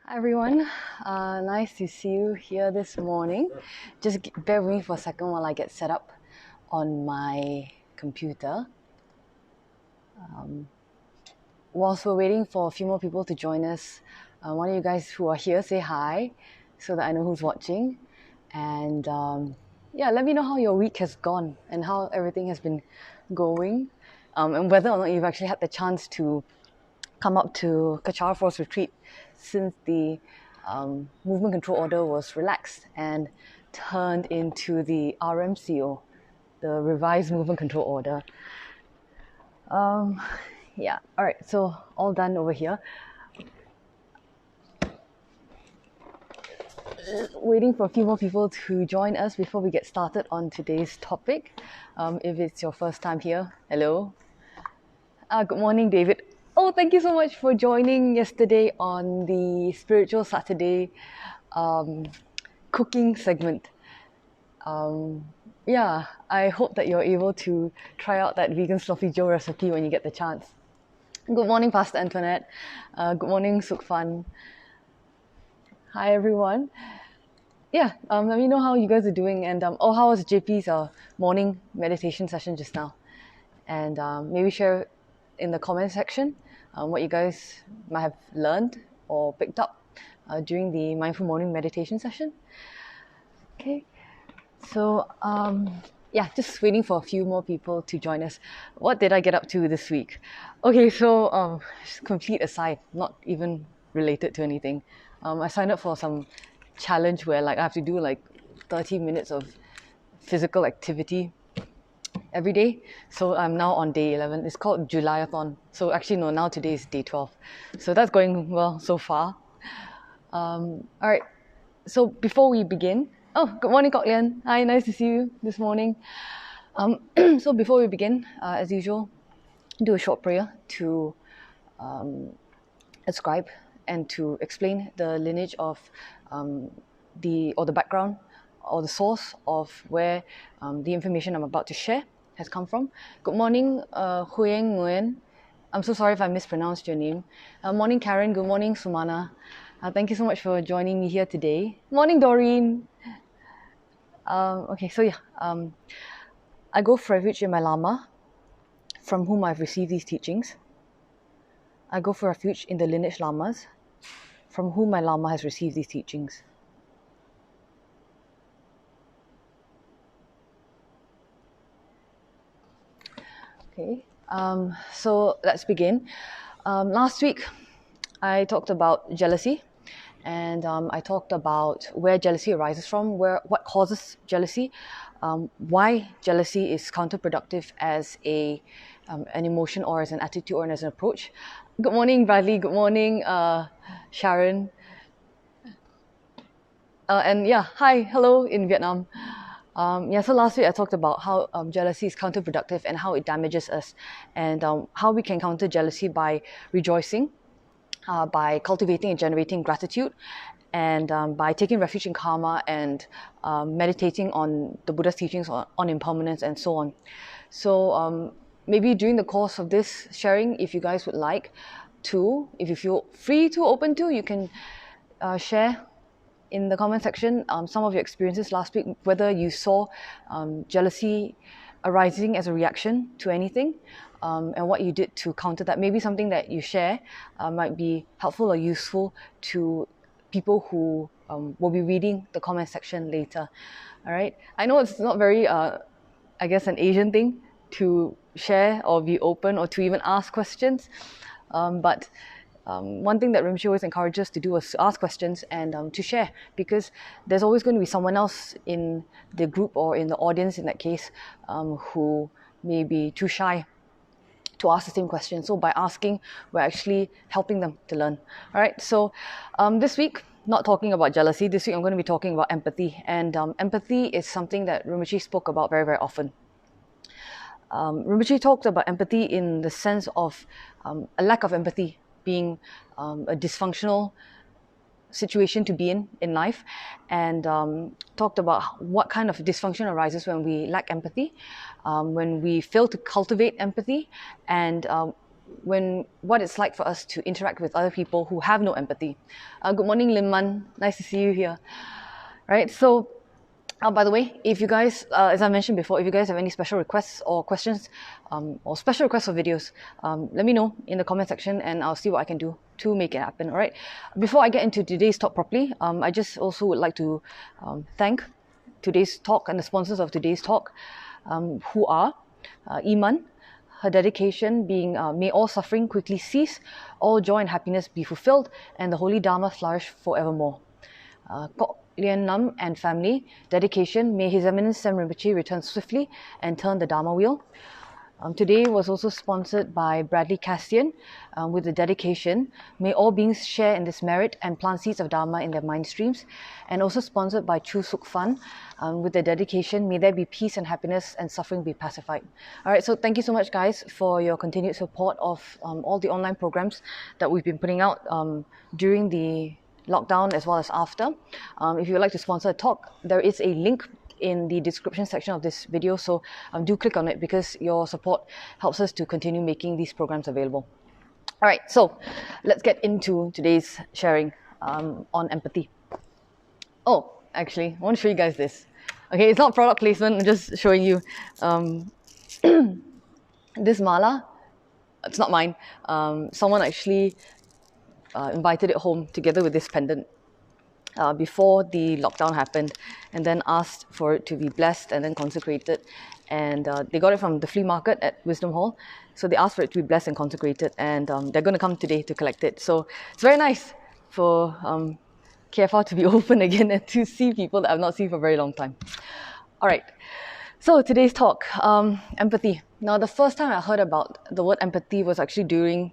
Hi everyone, nice to see you here this morning. Just bear with me for a second while I get set up on my computer. Whilst we're waiting for a few more people to join us, one of you guys who are here, say hi so that I know who's watching. And yeah, let me know how your week has gone and how everything has been going, and whether or not you've actually had the chance to come up to Kechara Force Retreat since the movement control order was relaxed and turned into the RMCO, the revised movement control order. Yeah, all right, so all done over here. Waiting for a few more people to join us before we get started on today's topic. If it's your first time here, hello. Good morning, David. Oh, thank you so much for joining yesterday on the Spiritual Saturday cooking segment. Yeah, I hope that you're able to try out that vegan sloppy joe recipe when you get the chance. Good morning, Pastor Antoinette. Good morning, Sukfan. Hi, everyone. Yeah, let me know how you guys are doing, and how was JP's morning meditation session just now? And maybe share in the comment section what you guys might have learned or picked up during the mindful morning meditation session. Okay, so yeah, just waiting for a few more people to join us. What did I get up to this week? Okay, so complete aside, not even related to anything. I signed up for some challenge where I have to do 30 minutes of physical activity every day. So I'm now on day 11. It's called Julyathon. So actually, no, now today is day 12. So that's going well so far. All right. So before we begin, good morning, Kok Lian. Hi, nice to see you this morning. So before we begin, as usual, do a short prayer to ascribe and to explain the lineage of the background or the source of where the information I'm about to share has come from. Good morning, Huyeng Nguyen. I'm so sorry if I mispronounced your name. Morning, Karen. Good morning, Sumana. Thank you so much for joining me here today. Morning, Doreen. Okay, so yeah, I go for refuge in my Lama, from whom I've received these teachings. I go for refuge in the lineage Lamas, from whom my Lama has received these teachings. Okay, so let's begin. Last week, I talked about jealousy, and I talked about where jealousy arises from, what causes jealousy, why jealousy is counterproductive as an emotion or as an attitude or as an approach. Good morning, Bradley. Good morning, Sharon. And yeah, hi, hello in Vietnam. So last week I talked about how jealousy is counterproductive and how it damages us, and how we can counter jealousy by rejoicing, by cultivating and generating gratitude, and by taking refuge in karma and meditating on the Buddha's teachings on impermanence and so on. So maybe during the course of this sharing, if you guys would like to, if you feel free to, open to, you can share in the comment section some of your experiences last week, whether you saw jealousy arising as a reaction to anything, and what you did to counter that. Maybe something that you share might be helpful or useful to people who will be reading the comment section later. All right, I know it's not very I guess an Asian thing to share or be open or to even ask questions, but one thing that Rinpoche always encourages us to do is to ask questions and to share, because there's always going to be someone else in the group or in the audience in that case who may be too shy to ask the same question. So by asking, we're actually helping them to learn. All right, so this week, not talking about jealousy. This week I'm going to be talking about empathy, and empathy is something that Rinpoche spoke about very, very often. Rinpoche talked about empathy in the sense of a lack of empathy being a dysfunctional situation to be in life, and talked about what kind of dysfunction arises when we lack empathy, when we fail to cultivate empathy, and what it's like for us to interact with other people who have no empathy. Good morning, Limman. Nice to see you here. Right. So, by the way, if you guys, as I mentioned before, if you guys have any special requests or questions, or special requests for videos, let me know in the comment section, and I'll see what I can do to make it happen. All right. Before I get into today's talk properly, I just also would like to thank today's talk and the sponsors of today's talk, who are Iman. Her dedication being, may all suffering quickly cease, all joy and happiness be fulfilled, and the Holy Dharma flourish forevermore. Kok Lian Nam and family, dedication, may His Eminence Sam Rinpoche return swiftly and turn the Dharma wheel. Today was also sponsored by Bradley Castian, with the dedication, may all beings share in this merit and plant seeds of Dharma in their mind streams, and also sponsored by Chu Suk Fan, with the dedication, may there be peace and happiness and suffering be pacified. Alright, so thank you so much guys for your continued support of all the online programs that we've been putting out during the lockdown as well as after. If you would like to sponsor a talk, there is a link in the description section of this video, so do click on it because your support helps us to continue making these programs available. All right, so let's get into today's sharing on empathy. Oh, actually, I want to show you guys this. Okay, it's not product placement, I'm just showing you this mala. It's not mine. Someone actually invited it home together with this pendant before the lockdown happened, and then asked for it to be blessed and then consecrated. And they got it from the flea market at Wisdom Hall, so they asked for it to be blessed and consecrated, and they're going to come today to collect it. So it's very nice for KFR to be open again and to see people that I've not seen for a very long time. All right, so today's talk, empathy. Now, the first time I heard about the word empathy was actually during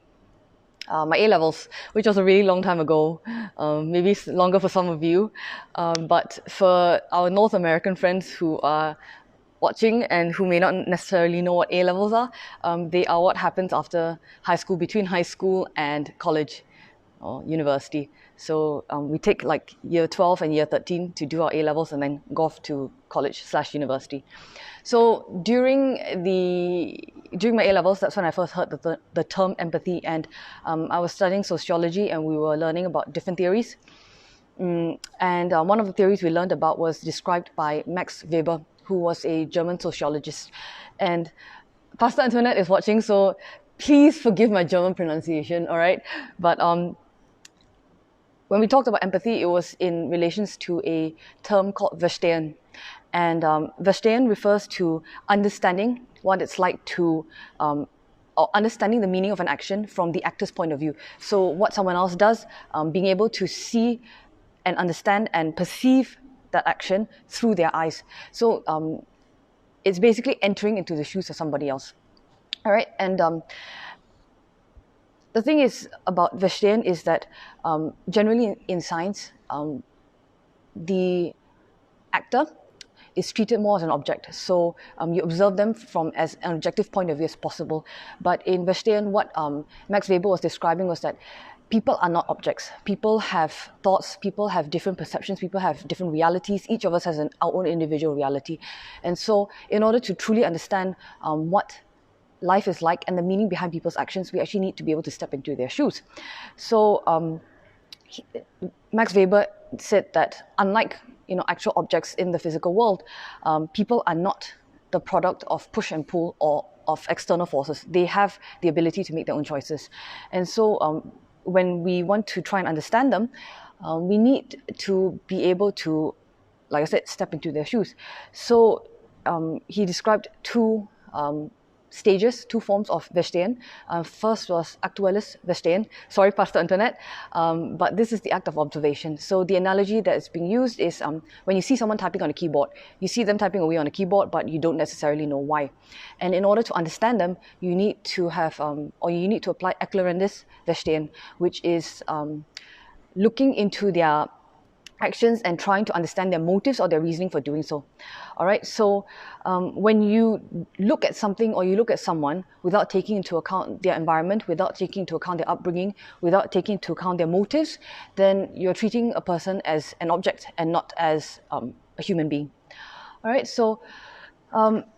my A-levels, which was a really long time ago, maybe longer for some of you, but for our North American friends who are watching and who may not necessarily know what A-levels are, they are what happens after high school, between high school and college or university. So we take like year 12 and year 13 to do our A-levels and then go off to college/university. So during my A-levels, that's when I first heard the term empathy, and I was studying sociology and we were learning about different theories. And one of the theories we learned about was described by Max Weber, who was a German sociologist. And Pastor Antoinette is watching, so please forgive my German pronunciation, all right? But when we talked about empathy, it was in relations to a term called Verstehen. And Verstehen refers to understanding what it's like to, or understanding the meaning of an action from the actor's point of view. So what someone else does, being able to see and understand and perceive that action through their eyes. So it's basically entering into the shoes of somebody else. All right, and the thing is about Verstehen is that generally in science, the actor is treated more as an object. So you observe them from as an objective point of view as possible. But in Verstehen, what Max Weber was describing was that people are not objects. People have thoughts, people have different perceptions, people have different realities. Each of us has our own individual reality. And so in order to truly understand what life is like and the meaning behind people's actions, we actually need to be able to step into their shoes. So Max Weber said that unlike actual objects in the physical world, people are not the product of push and pull or of external forces. They have the ability to make their own choices. And so when we want to try and understand them, we need to be able to, like I said, step into their shoes. So he described two stages, two forms of Verstehen. First was Actuelles Verstehen. Sorry, Pastor Antoinette, but this is the act of observation. So the analogy that is being used is when you see someone typing on a keyboard, you see them typing away on a keyboard, but you don't necessarily know why. And in order to understand them, you need to have, or you need to apply Ecklerendis Verstehen, which is looking into their actions and trying to understand their motives or their reasoning for doing so. All right, so when you look at something or you look at someone without taking into account their environment, without taking into account their upbringing, without taking into account their motives, then you're treating a person as an object and not as a human being. All right, so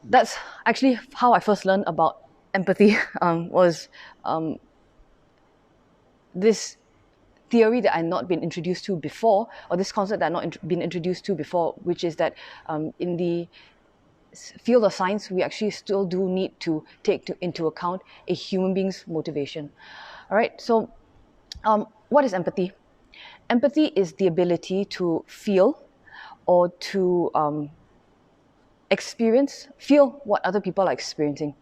that's actually how I first learned about empathy was this theory that I've not been introduced to before, or this concept that I've not been introduced to before, which is that in the field of science, we actually still do need to take into account a human being's motivation. All right, so what is empathy? Empathy is the ability to feel or to feel what other people are experiencing,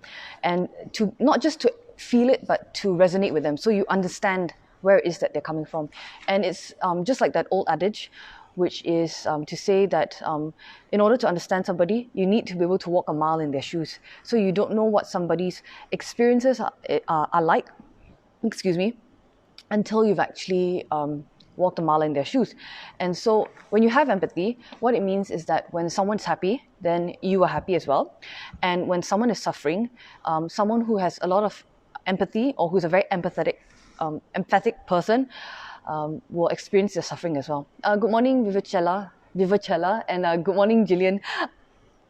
and to not just to feel it, but to resonate with them, so you understand where it is that they're coming from. And it's just like that old adage, which is to say that in order to understand somebody, you need to be able to walk a mile in their shoes. So you don't know what somebody's experiences are like, excuse me, until you've actually walked a mile in their shoes. And so when you have empathy, what it means is that when someone's happy, then you are happy as well. And when someone is suffering, someone who has a lot of empathy, or who's a very emphatic person, will experience their suffering as well. Good morning, Vivacella, and good morning, Gillian.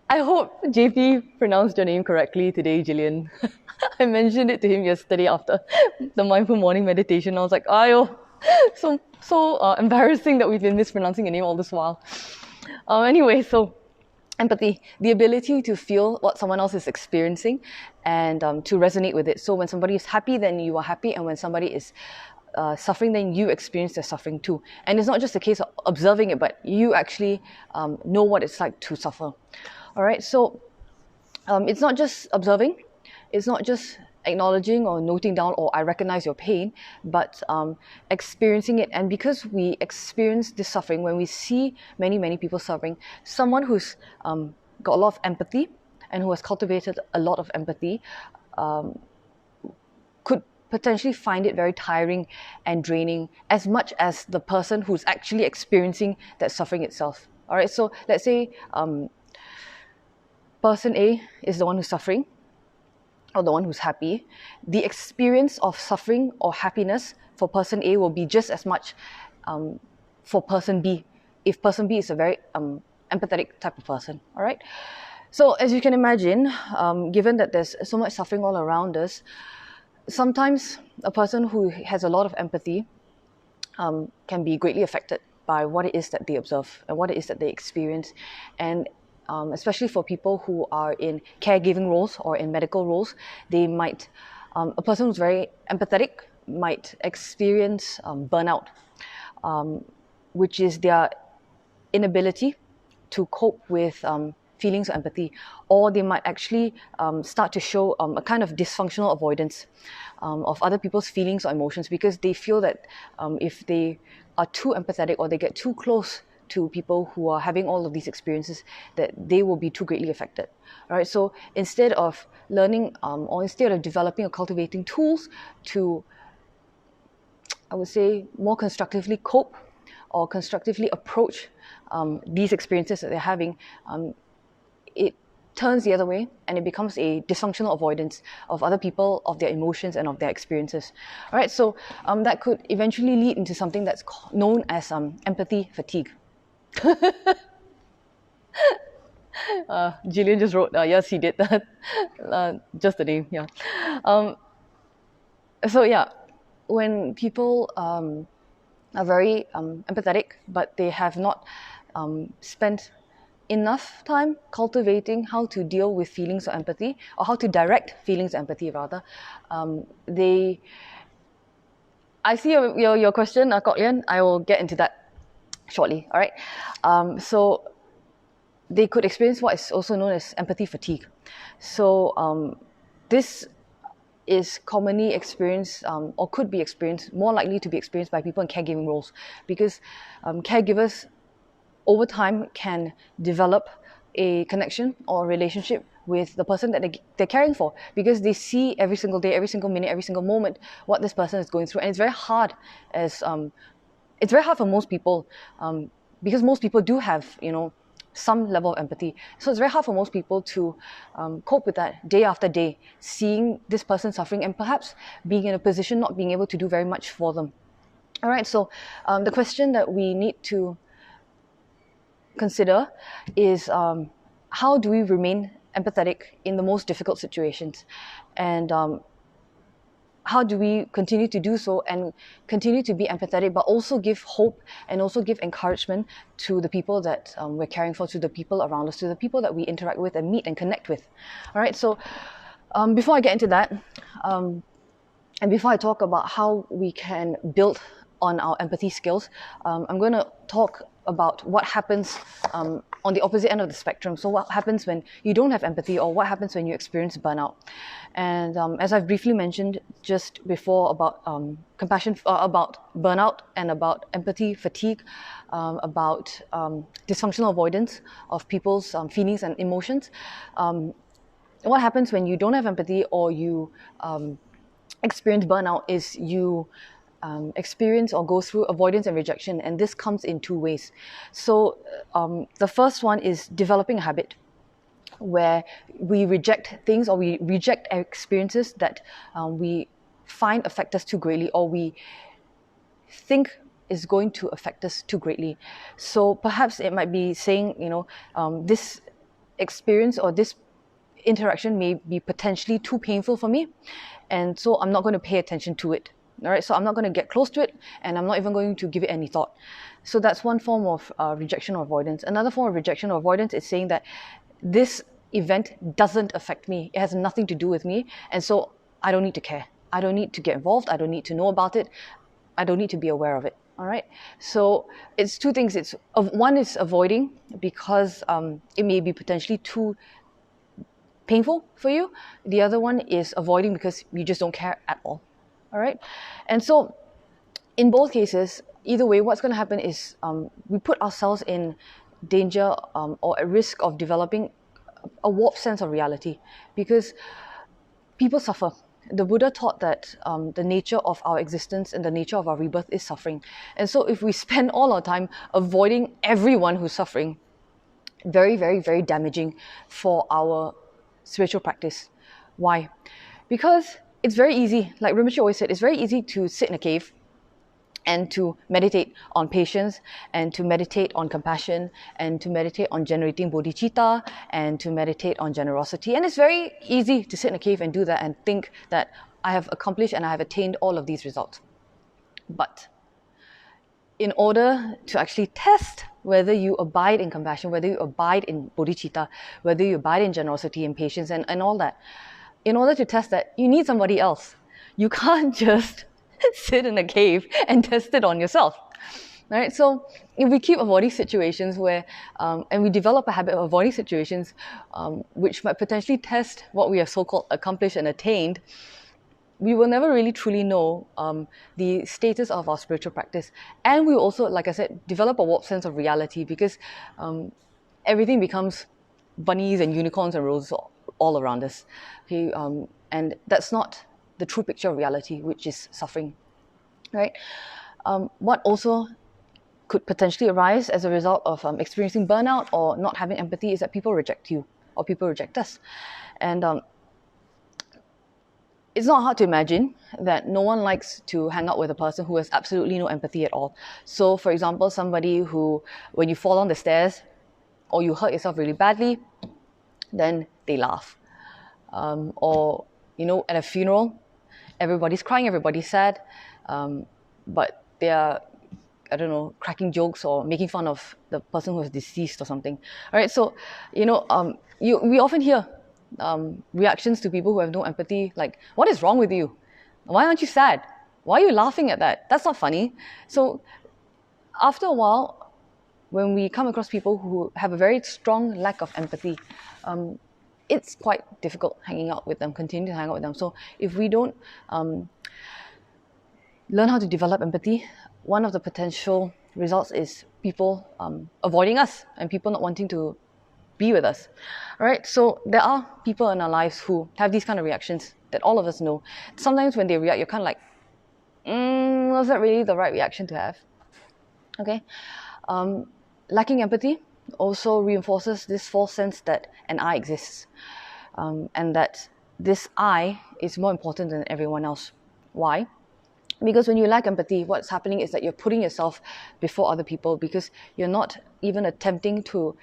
I hope JP pronounced your name correctly today, Gillian. I mentioned it to him yesterday after the mindful morning meditation. I was like, ayo, so embarrassing that we've been mispronouncing your name all this while. Anyway, so empathy, the ability to feel what someone else is experiencing and to resonate with it. So when somebody is happy, then you are happy, and when somebody is suffering, then you experience their suffering too. And it's not just a case of observing it, but you actually know what it's like to suffer. All right, so it's not just observing, it's not just acknowledging or noting down, or I recognize your pain, but experiencing it. And because we experience this suffering, when we see many people suffering, someone who's got a lot of empathy and who has cultivated a lot of empathy could potentially find it very tiring and draining, as much as the person who's actually experiencing that suffering itself. All right, so let's say person A is the one who's suffering, or the one who's happy. The experience of suffering or happiness for person A will be just as much for person B, if person B is a very empathetic type of person. All right. So as you can imagine, given that there's so much suffering all around us, sometimes a person who has a lot of empathy can be greatly affected by what it is that they observe and what it is that they experience. And especially for people who are in caregiving roles or in medical roles, they might, a person who's very empathetic might experience burnout, which is their inability to cope with feelings of empathy, or they might actually start to show a kind of dysfunctional avoidance of other people's feelings or emotions, because they feel that if they are too empathetic or they get too close to people who are having all of these experiences, that they will be too greatly affected. All right, so instead of learning or instead of developing or cultivating tools to, I would say, more constructively cope or constructively approach these experiences that they're having, it turns the other way, and it becomes a dysfunctional avoidance of other people, of their emotions, and of their experiences. All right, so that could eventually lead into something that's known as empathy fatigue. Gillian just wrote, yes, he did that. Just the name, yeah. So yeah, when people are very empathetic, but they have not spent enough time cultivating how to deal with feelings of empathy, or how to direct feelings of empathy rather, I see your question, Kok Lian. I will get into that shortly. All right. So they could experience what is also known as empathy fatigue. So this is commonly experienced, or could be experienced, more likely to be experienced by people in caregiving roles, because caregivers over time can develop a connection or a relationship with the person that they're caring for, because they see every single day, every single minute, every single moment what this person is going through. And it's very hard for most people, because most people do have, some level of empathy. So it's very hard for most people to cope with that day after day, seeing this person suffering and perhaps being in a position not being able to do very much for them. All right, so the question that we need to consider is how do we remain empathetic in the most difficult situations, and how do we continue to do so and continue to be empathetic, but also give hope and also give encouragement to the people that we're caring for, to the people around us, to the people that we interact with and meet and connect with. All right, so before I get into that, and before I talk about how we can build on our empathy skills, I'm going to talk about what happens on the opposite end of the spectrum. So what happens when you don't have empathy, or what happens when you experience burnout. And as I've briefly mentioned just before about compassion, about burnout and about empathy fatigue, about dysfunctional avoidance of people's feelings and emotions, what happens when you don't have empathy or you experience burnout is you experience or go through avoidance and rejection, and this comes in two ways. So the first one is developing a habit where we reject things, or we reject experiences that we find affect us too greatly, or we think is going to affect us too greatly. So perhaps it might be saying, this experience or this interaction may be potentially too painful for me, and so I'm not going to pay attention to it. All right, so I'm not going to get close to it, and I'm not even going to give it any thought. So that's one form of rejection or avoidance. Another form of rejection or avoidance is saying that this event doesn't affect me. It has nothing to do with me, and so I don't need to care. I don't need to get involved. I don't need to know about it. I don't need to be aware of it. All right. So it's two things. One is avoiding because it may be potentially too painful for you. The other one is avoiding because you just don't care at all. All right. And so in both cases, either way, what's going to happen is we put ourselves in danger or at risk of developing a warped sense of reality, because people suffer. The Buddha taught that the nature of our existence and the nature of our rebirth is suffering. And so if we spend all our time avoiding everyone who's suffering, very, very, very damaging for our spiritual practice. Why? Because it's very easy, like Rinpoche always said, it's very easy to sit in a cave and to meditate on patience, and to meditate on compassion, and to meditate on generating bodhicitta, and to meditate on generosity. And it's very easy to sit in a cave and do that and think that I have accomplished and I have attained all of these results. But in order to actually test whether you abide in compassion, whether you abide in bodhicitta, whether you abide in generosity and patience and all that, in order to test that, you need somebody else. You can't just sit in a cave and test it on yourself. Right? So if we keep avoiding situations where, and we develop a habit of avoiding situations which might potentially test what we have so-called accomplished and attained, we will never really truly know the status of our spiritual practice. And we also, like I said, develop a warped sense of reality, because everything becomes bunnies and unicorns and roses all around us. Okay? And that's not the true picture of reality, which is suffering. Right? What also could potentially arise as a result of experiencing burnout or not having empathy is that people reject you, or people reject us. And it's not hard to imagine that no one likes to hang out with a person who has absolutely no empathy at all. So, for example, somebody who, when you fall down the stairs or you hurt yourself really badly, then they laugh. Or, at a funeral, everybody's crying, everybody's sad, but they are, cracking jokes or making fun of the person who is deceased or something. All right, so, we often hear reactions to people who have no empathy, like, what is wrong with you? Why aren't you sad? Why are you laughing at that? That's not funny. So after a while, when we come across people who have a very strong lack of empathy, it's quite difficult hanging out with them, continue to hang out with them. So if we don't learn how to develop empathy, one of the potential results is people avoiding us and people not wanting to be with us. All right, so there are people in our lives who have these kind of reactions that all of us know. Sometimes when they react, you're kind of like, was that really the right reaction to have? Okay, lacking empathy also reinforces this false sense that an I exists, and that this I is more important than everyone else. Why? Because when you lack empathy, what's happening is that you're putting yourself before other people, because you're not even attempting to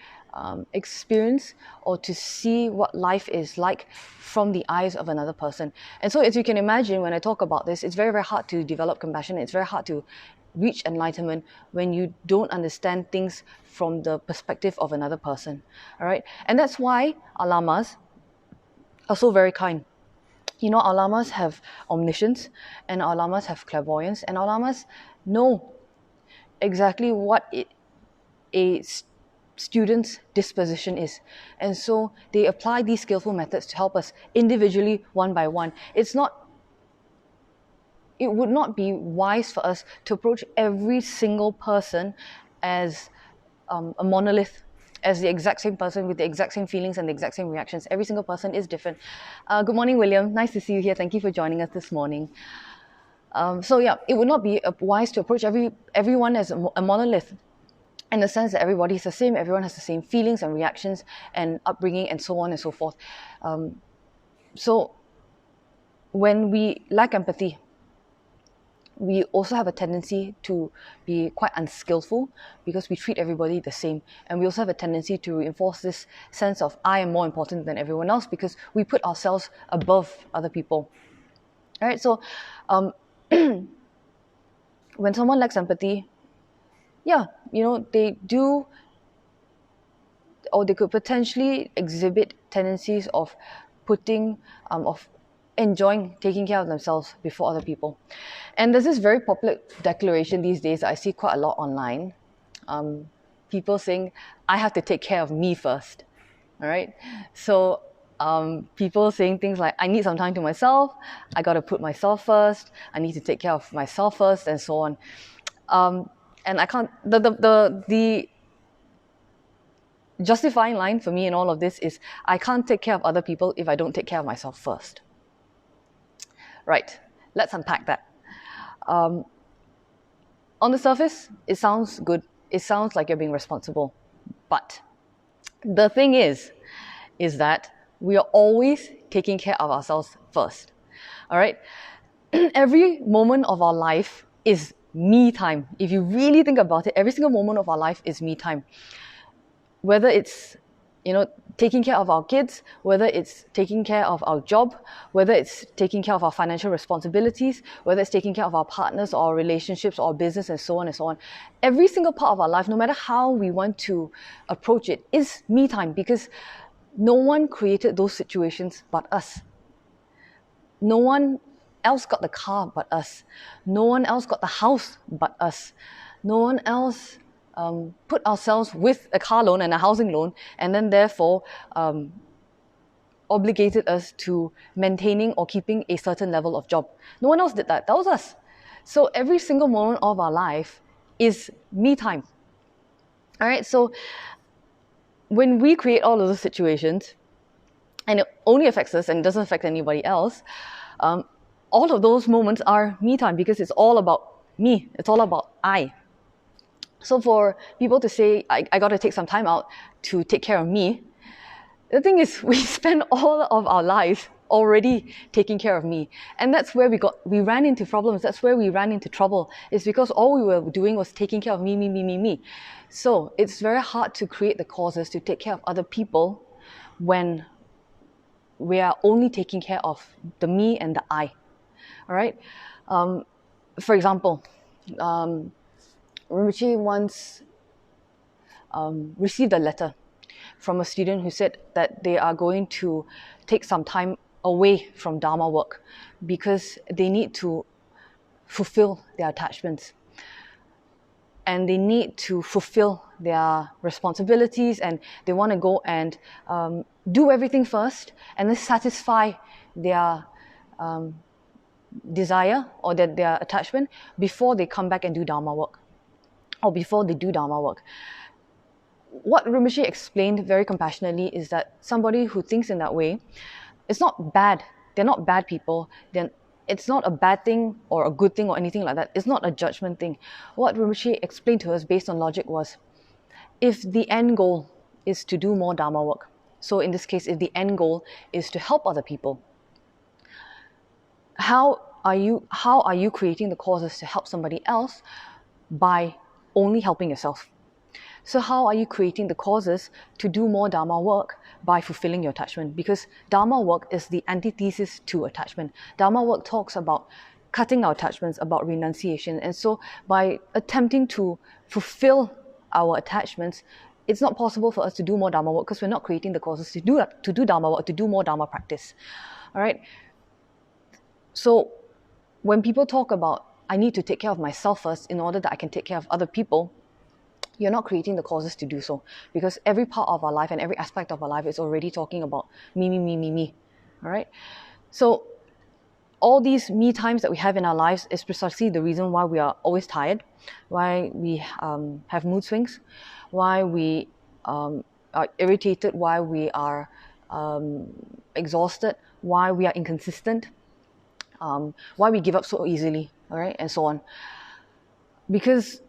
experience or to see what life is like from the eyes of another person. And so, as you can imagine, when I talk about this, it's very, very hard to develop compassion. It's very hard to reach enlightenment when you don't understand things from the perspective of another person. All right, and that's why our lamas are so very kind. You know, our lamas have omniscience, and our lamas have clairvoyance, and our lamas know exactly what a student's disposition is. And so they apply these skillful methods to help us individually, one by one. It would not be wise for us to approach every single person as a monolith, as the exact same person with the exact same feelings and the exact same reactions. Every single person is different. Good morning, William. Nice to see you here. Thank you for joining us this morning. So yeah, it would not be wise to approach everyone as a monolith, in the sense that everybody is the same, everyone has the same feelings and reactions and upbringing and so on and so forth. So when we lack empathy, we also have a tendency to be quite unskillful because we treat everybody the same. And we also have a tendency to reinforce this sense of I am more important than everyone else because we put ourselves above other people. All right, so when someone lacks empathy, yeah, you know, they do, or they could potentially exhibit tendencies of of enjoying taking care of themselves before other people. And there's this very popular declaration these days that I see quite a lot online. People saying, I have to take care of me first. All right. So people saying things like, I need some time to myself, I got to put myself first, I need to take care of myself first, and so on. And I can't, the justifying line for me in all of this is, I can't take care of other people if I don't take care of myself first. Right, let's unpack that. On the surface, it sounds good. It sounds like you're being responsible. But the thing is that we are always taking care of ourselves first. All right? Every moment of our life is me time. If you really think about it, every single moment of our life is me time. Whether it's, you know, taking care of our kids, whether it's taking care of our job, whether it's taking care of our financial responsibilities, whether it's taking care of our partners or our relationships or our business, and so on and so on. Every single part of our life, no matter how we want to approach it, is me time, because no one created those situations but us. No one else got the car but us. No one else got the house but us. No one else put ourselves with a car loan and a housing loan, and then therefore obligated us to maintaining or keeping a certain level of job. No one else did that. That was us. So every single moment of our life is me time. All right. So when we create all of those situations, and it only affects us and it doesn't affect anybody else, all of those moments are me time, because it's all about me. It's all about I. So for people to say, I got to take some time out to take care of me, the thing is, we spend all of our lives already taking care of me. And that's where we ran into problems. That's where we ran into trouble. It's because all we were doing was taking care of me. So it's very hard to create the causes to take care of other people when we are only taking care of the me and the I. All right? For example, Rinpoche once received a letter from a student who said that they are going to take some time away from Dharma work because they need to fulfill their attachments and they need to fulfill their responsibilities, and they want to go and do everything first and then satisfy their desire or their attachment before they come back and do Dharma work, or before they do Dharma work. What Rinpoche explained very compassionately is that somebody who thinks in that way, it's not bad. They're not bad people. It's not a bad thing or a good thing or anything like that. It's not a judgment thing. What Rinpoche explained to us based on logic was, if the end goal is to do more Dharma work, so in this case, if the end goal is to help other people, how are you creating the causes to help somebody else by only helping yourself? So how are you creating the causes to do more Dharma work? By fulfilling your attachment, because Dharma work is the antithesis to attachment. Dharma work talks about cutting our attachments, about renunciation. And so by attempting to fulfill our attachments, it's not possible for us to do more Dharma work because we're not creating the causes to do Dharma work, to do more Dharma practice. All right. So when people talk about, I need to take care of myself first in order that I can take care of other people, you're not creating the causes to do so, because every part of our life and every aspect of our life is already talking about me, me, me, me, me. All right. So all these me times that we have in our lives is precisely the reason why we are always tired, why we have mood swings, why we are irritated, why we are exhausted, why we are inconsistent, why we give up so easily, all right, and so on. Because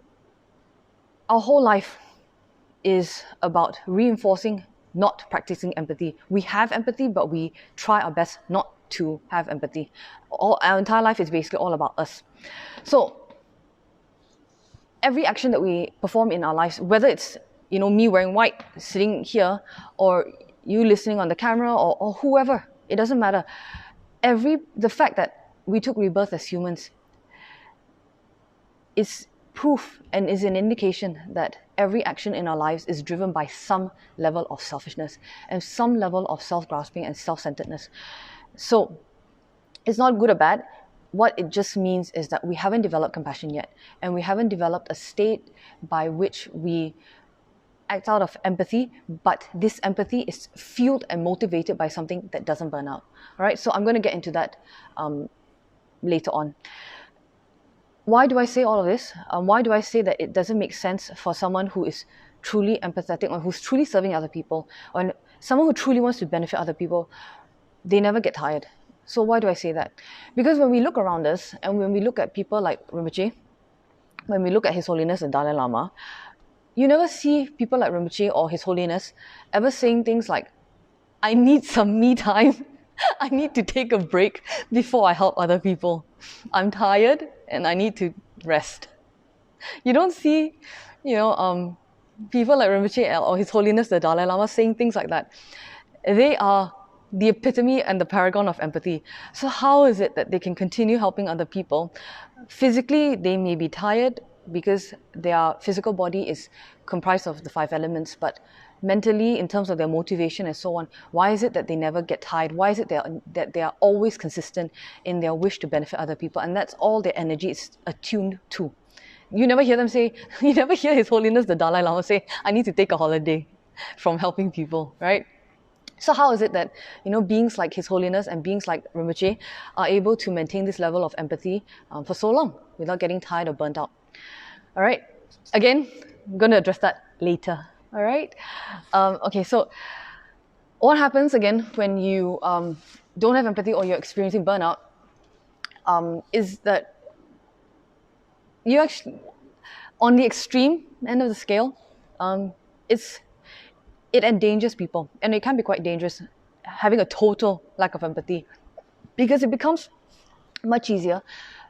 our whole life is about reinforcing, not practicing empathy. We have empathy, but we try our best not to have empathy. Our entire life is basically all about us. So every action that we perform in our lives, whether it's me wearing white sitting here, or you listening on the camera, or whoever, it doesn't matter. The fact that we took rebirth as humans is proof and is an indication that every action in our lives is driven by some level of selfishness and some level of self-grasping and self-centeredness. So it's not good or bad. What it just means is that we haven't developed compassion yet, and we haven't developed a state by which we act out of empathy, but this empathy is fueled and motivated by something that doesn't burn out. All right, so I'm going to get into that later on. Why do I say all of this? Why do I say that it doesn't make sense for someone who is truly empathetic, or who's truly serving other people, or someone who truly wants to benefit other people? They never get tired. So why do I say that? Because when we look around us, and when we look at people like Rinpoche, when we look at His Holiness the Dalai Lama, you never see people like Rinpoche or His Holiness ever saying things like, I need some me time. I need to take a break before I help other people. I'm tired and I need to rest. You don't see, people like Rinpoche or His Holiness the Dalai Lama saying things like that. They are the epitome and the paragon of empathy. So how is it that they can continue helping other people? Physically, they may be tired because their physical body is comprised of the 5 elements, but mentally, in terms of their motivation and so on, why is it that they never get tired? Why is it that they are always consistent in their wish to benefit other people? And that's all their energy is attuned to. You never hear them say, you never hear His Holiness the Dalai Lama say, I need to take a holiday from helping people, right? So how is it that beings like His Holiness and beings like Rinpoche are able to maintain this level of empathy for so long without getting tired or burnt out? All right, again, I'm going to address that later. All right. Okay, so what happens again when you don't have empathy or you're experiencing burnout is that you actually, on the extreme end of the scale, it endangers people, and it can be quite dangerous having a total lack of empathy, because it becomes much easier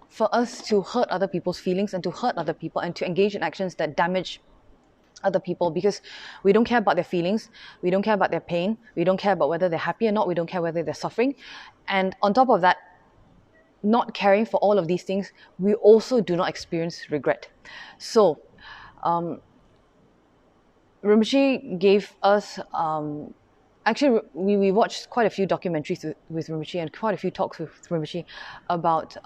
for us to hurt other people's feelings and to hurt other people and to engage in actions that damage other people, because we don't care about their feelings, we don't care about their pain, we don't care about whether they're happy or not, we don't care whether they're suffering. And on top of that, not caring for all of these things, we also do not experience regret. So Rinpoche gave us actually we watched quite a few documentaries with Rinpoche and quite a few talks with Rinpoche about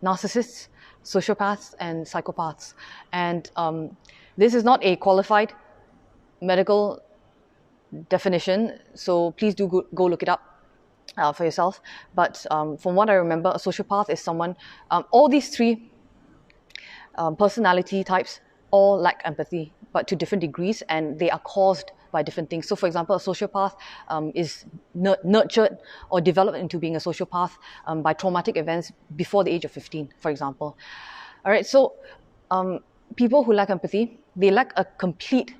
narcissists, sociopaths and psychopaths. And this is not a qualified medical definition, so please do go look it up for yourself. But from what I remember, a sociopath is someone, all these 3 personality types all lack empathy, but to different degrees, and they are caused by different things. So for example, a sociopath is nurtured or developed into being a sociopath by traumatic events before the age of 15, for example. All right, so people who lack empathy, they lack a complete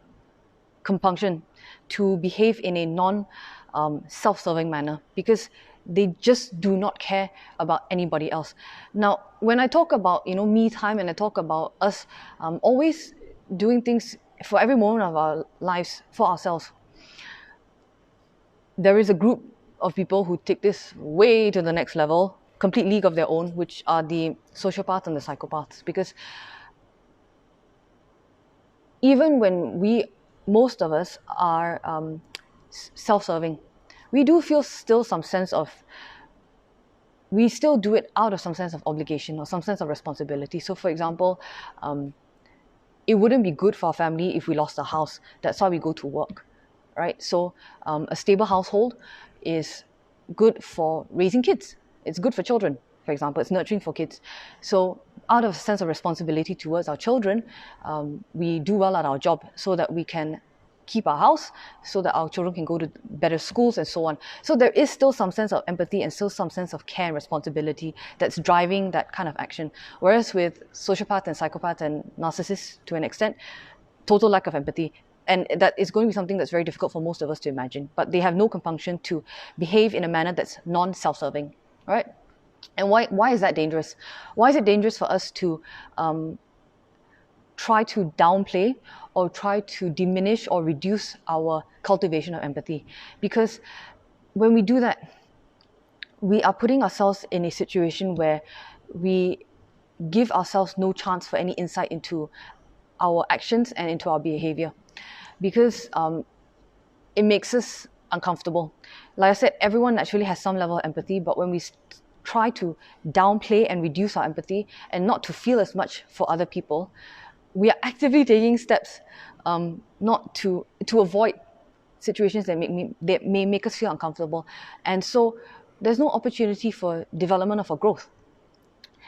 compunction to behave in a non-self-serving manner, because they just do not care about anybody else. Now, when I talk about me time, and I talk about us always doing things for every moment of our lives for ourselves. There is a group of people who take this way to the next level, complete league of their own, which are the sociopaths and the psychopaths. Because even when most of us are self-serving, we do feel still some sense of, we still do it out of some sense of obligation or some sense of responsibility. So for example, it wouldn't be good for our family if we lost our house. That's why we go to work, right? So a stable household is good for raising kids. It's good for children, for example. It's nurturing for kids. So out of a sense of responsibility towards our children, we do well at our job so that we can keep our house, so that our children can go to better schools and so on. So there is still some sense of empathy and still some sense of care and responsibility that's driving that kind of action. Whereas with sociopaths and psychopaths and narcissists, to an extent, total lack of empathy. And that is going to be something that's very difficult for most of us to imagine. But they have no compunction to behave in a manner that's non-self-serving, right? And why is that dangerous? Why is it dangerous for us to try to downplay or try to diminish or reduce our cultivation of empathy? Because when we do that, we are putting ourselves in a situation where we give ourselves no chance for any insight into our actions and into our behavior, because it makes us uncomfortable. Like I said, everyone naturally has some level of empathy, but when we try to downplay and reduce our empathy and not to feel as much for other people, we are actively taking steps not to avoid situations that may make us feel uncomfortable. And so there's no opportunity for development or for growth.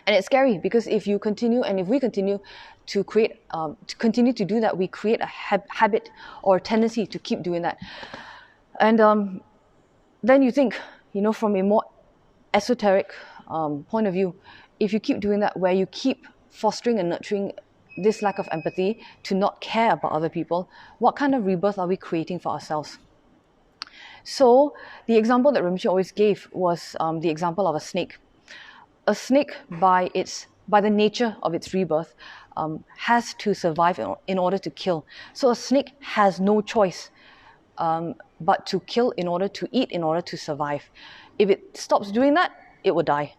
And it's scary because if we continue to create, to continue to do that, we create a habit or a tendency to keep doing that. And then you think, from a more esoteric point of view, if you keep doing that, where you keep fostering and nurturing this lack of empathy to not care about other people, what kind of rebirth are we creating for ourselves? So the example that Rinpoche always gave was the example of a snake. A snake, by the nature of its rebirth, has to survive in order to kill. So a snake has no choice but to kill in order to eat, in order to survive. If it stops doing that, it will die.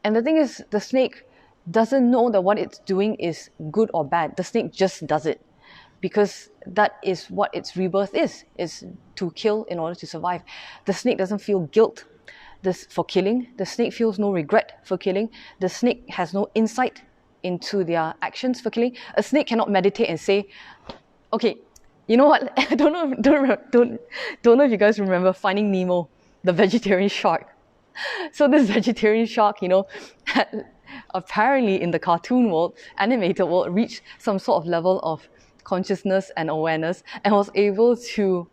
And the thing is, the snake doesn't know that what it's doing is good or bad. The snake just does it because that is what its rebirth is to kill in order to survive. The snake doesn't feel guilt for killing. The snake feels no regret for killing. The snake has no insight into their actions for killing. A snake cannot meditate and say, okay, you know what? I don't know if you guys remember Finding Nemo, the vegetarian shark. So this vegetarian shark, had apparently in the cartoon world, animated world, reached some sort of level of consciousness and awareness and was able to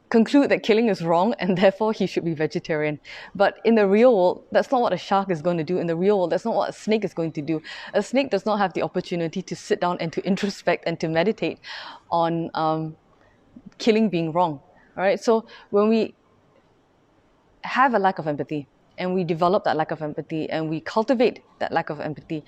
conclude that killing is wrong and therefore he should be vegetarian. But in the real world, that's not what a shark is going to do. In the real world, that's not what a snake is going to do. A snake does not have the opportunity to sit down and to introspect and to meditate on killing being wrong. All right. So when we have a lack of empathy and we develop that lack of empathy and we cultivate that lack of empathy,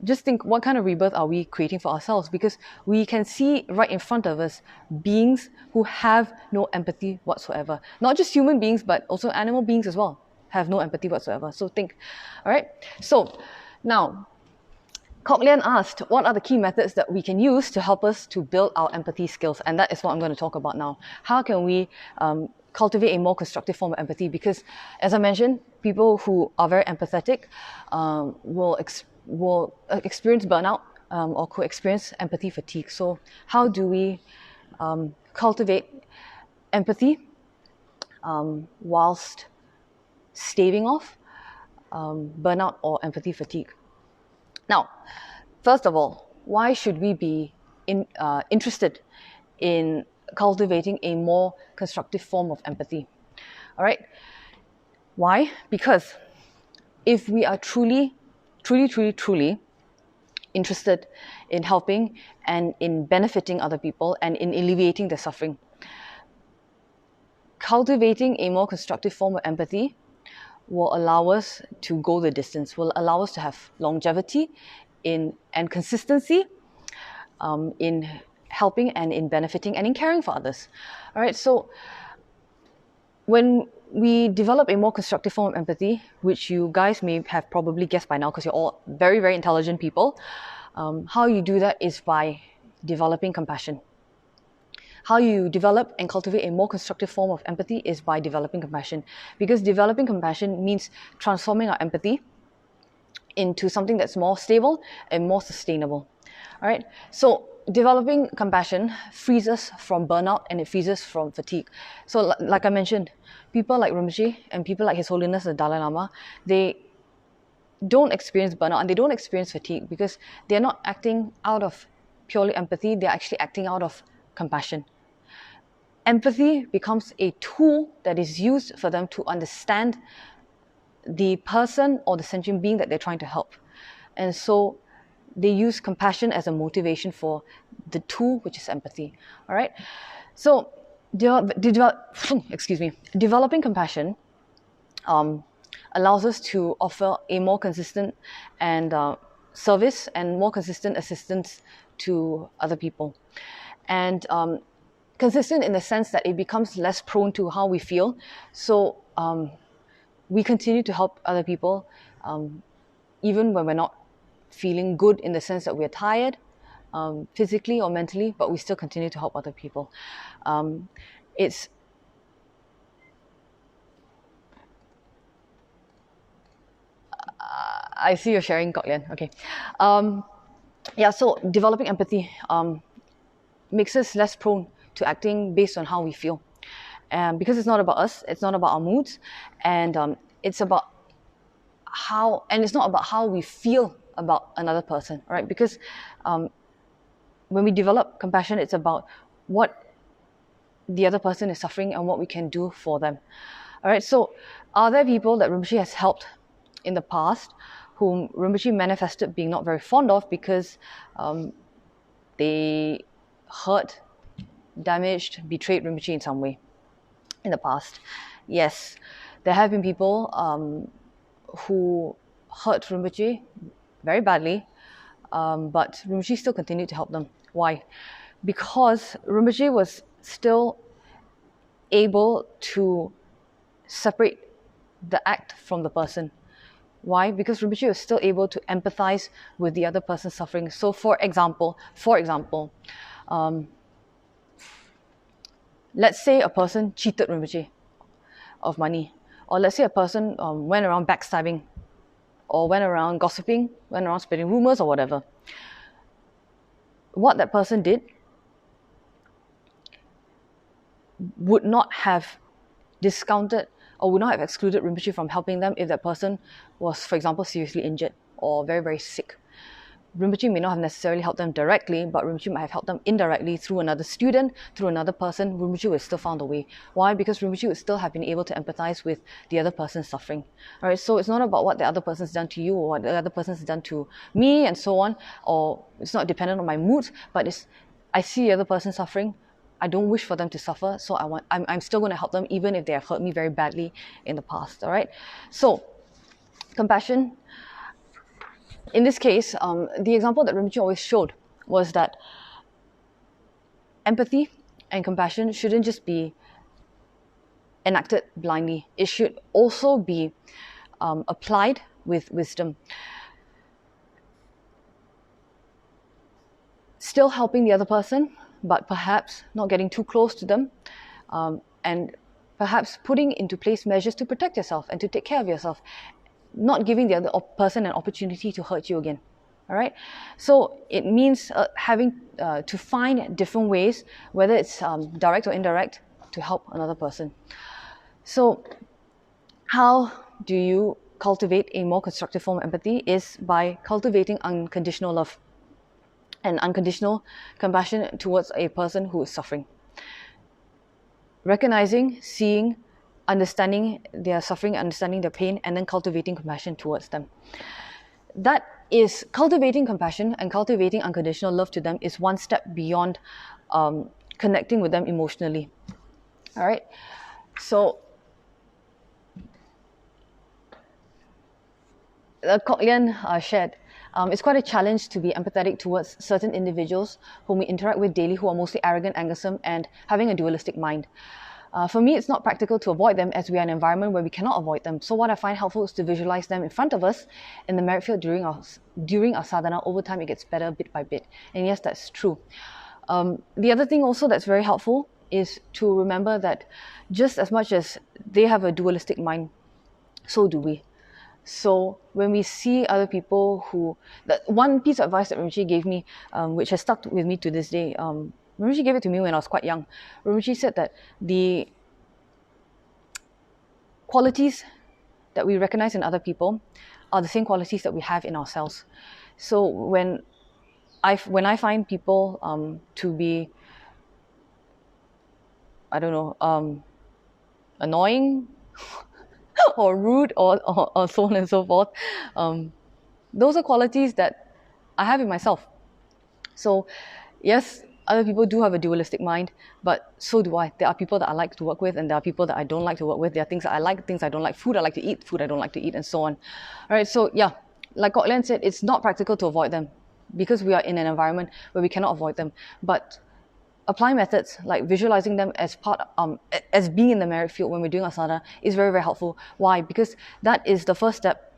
just think, what kind of rebirth are we creating for ourselves? Because we can see right in front of us beings who have no empathy whatsoever. Not just human beings, but also animal beings as well have no empathy whatsoever. So think. All right. So now, Kok Lian asked, what are the key methods that we can use to help us to build our empathy skills? And that is what I'm going to talk about now. How can we cultivate a more constructive form of empathy? Because, as I mentioned, people who are very empathetic will experience burnout or could experience empathy fatigue. So how do we cultivate empathy whilst staving off burnout or empathy fatigue? Now, first of all, why should we be interested in cultivating a more constructive form of empathy? All right. Why? Because if we are truly interested in helping and in benefiting other people and in alleviating their suffering, cultivating a more constructive form of empathy will allow us to go the distance, will allow us to have longevity and consistency in helping and in benefiting and in caring for others. All right, so when we develop a more constructive form of empathy, which you guys may have probably guessed by now because you're all very, very intelligent people, how you do that is by developing compassion. How you develop and cultivate a more constructive form of empathy is by developing compassion, because developing compassion means transforming our empathy into something that's more stable and more sustainable. All right, so developing compassion frees us from burnout and it frees us from fatigue. So like I mentioned, people like Rinpoche and people like His Holiness the Dalai Lama, they don't experience burnout and they don't experience fatigue because they're not acting out of purely empathy, they're actually acting out of compassion. Empathy becomes a tool that is used for them to understand the person or the sentient being that they're trying to help. And so they use compassion as a motivation for the tool, which is empathy. All right. So, developing compassion allows us to offer a more consistent and service and more consistent assistance to other people, and consistent in the sense that it becomes less prone to how we feel. So we continue to help other people even when we're not feeling good, in the sense that we're tired physically or mentally, but we still continue to help other people. It's I see you're sharing, Kok Lian. Okay. Yeah, so developing empathy makes us less prone to acting based on how we feel. Because it's not about us, it's not about our moods, and it's about it's not about how we feel about another person, right? Because when we develop compassion, it's about what the other person is suffering and what we can do for them. All right, so are there people that Rinpoche has helped in the past whom Rinpoche manifested being not very fond of because they hurt, damaged, betrayed Rinpoche in some way in the past? Yes, there have been people who hurt Rinpoche very badly, but Rinpoche still continued to help them. Why? Because Rinpoche was still able to separate the act from the person. Why? Because Rinpoche was still able to empathize with the other person's suffering. So, for example, let's say a person cheated Rinpoche of money, or let's say a person went around backstabbing, or went around gossiping, went around spreading rumors or whatever. What that person did would not have discounted or would not have excluded Rinpoche from helping them if that person was, for example, seriously injured or very, very sick. Rinpoche may not have necessarily helped them directly, but Rinpoche might have helped them indirectly through another student, through another person. Rinpoche would still found a way. Why? Because Rinpoche would still have been able to empathize with the other person's suffering. All right, so it's not about what the other person's done to you or what the other person's done to me and so on, or it's not dependent on my moods, but I see the other person suffering. I don't wish for them to suffer, so I'm still going to help them even if they have hurt me very badly in the past. All right, so compassion. In this case, the example that Rinpoche always showed was that empathy and compassion shouldn't just be enacted blindly. It should also be applied with wisdom. Still helping the other person, but perhaps not getting too close to them, and perhaps putting into place measures to protect yourself and to take care of yourself, not giving the other person an opportunity to hurt you again. All right, so it means having to find different ways, whether it's direct or indirect, to help another person. So how do you cultivate a more constructive form of empathy? Is by cultivating unconditional love and unconditional compassion towards a person who is suffering. Recognizing, seeing, understanding their suffering, understanding their pain, and then cultivating compassion towards them. That is, cultivating compassion and cultivating unconditional love to them is one step beyond connecting with them emotionally. All right, so Kok Lian shared It's quite a challenge to be empathetic towards certain individuals whom we interact with daily who are mostly arrogant, angersome, and having a dualistic mind. For me, it's not practical to avoid them as we are in an environment where we cannot avoid them. So what I find helpful is to visualize them in front of us in the merit field during our sadhana. Over time, it gets better bit by bit. And yes, that's true. The other thing also that's very helpful is to remember that just as much as they have a dualistic mind, so do we. So when we see other people that one piece of advice that Rinpoche gave me, which has stuck with me to this day, Rinpoche gave it to me when I was quite young. Rinpoche said that the qualities that we recognize in other people are the same qualities that we have in ourselves. So when I find people to be, I don't know, annoying or rude or so on and so forth, those are qualities that I have in myself. So yes, other people do have a dualistic mind, but so do I. There are people that I like to work with, and there are people that I don't like to work with. There are things that I like, things I don't like, food I like to eat, food I don't like to eat, and so on. All right, so yeah, like Kok Len said, it's not practical to avoid them because we are in an environment where we cannot avoid them. But applying methods like visualizing them as as being in the merit field when we're doing asana is very, very helpful. Why? Because that is the first step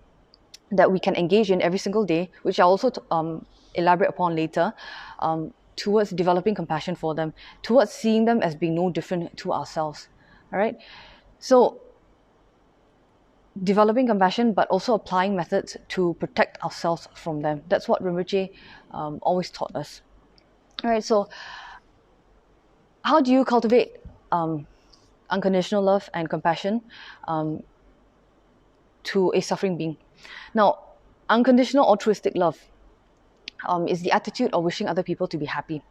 that we can engage in every single day, which I'll also elaborate upon later, towards developing compassion for them, towards seeing them as being no different to ourselves. All right? So developing compassion, but also applying methods to protect ourselves from them. That's what Rinpoche always taught us. All right, so how do you cultivate unconditional love and compassion to a suffering being? Now, unconditional altruistic love is the attitude of wishing other people to be happy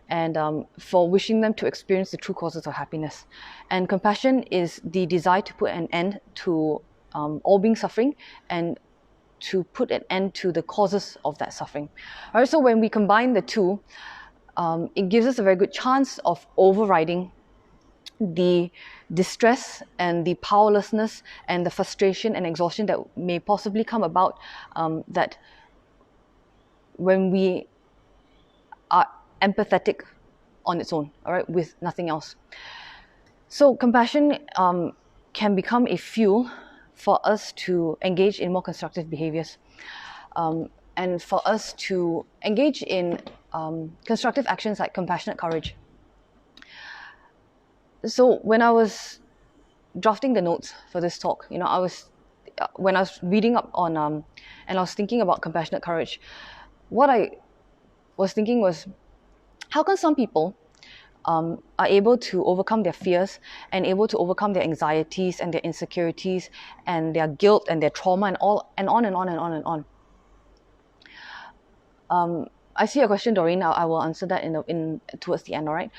and for wishing them to experience the true causes of happiness. And compassion is the desire to put an end to all being suffering and to put an end to the causes of that suffering. All right, so when we combine the two, it gives us a very good chance of overriding the distress and the powerlessness and the frustration and exhaustion that may possibly come about that when we are empathetic on its own, all right, with nothing else. So compassion can become a fuel for us to engage in more constructive behaviors and for us to engage in constructive actions like compassionate courage. So when I was drafting the notes for this talk, when I was reading up on and I was thinking about compassionate courage, what I was thinking was, how come some people are able to overcome their fears and able to overcome their anxieties and their insecurities and their guilt and their trauma and on and on and on. I see a question, Doreen. I will answer that in towards the end. All right.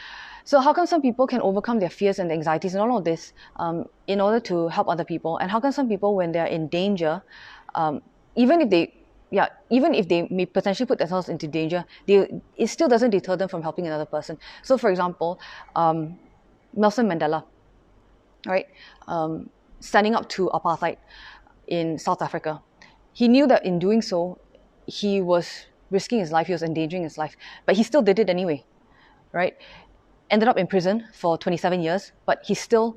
So how come some people can overcome their fears and anxieties and all of this in order to help other people? And how come some people, when they're in danger, even if they may potentially put themselves into danger, it still doesn't deter them from helping another person. So, for example, Nelson Mandela, right, standing up to apartheid in South Africa, he knew that in doing so, he was risking his life, he was endangering his life, but he still did it anyway, right? Ended up in prison for 27 years, but he still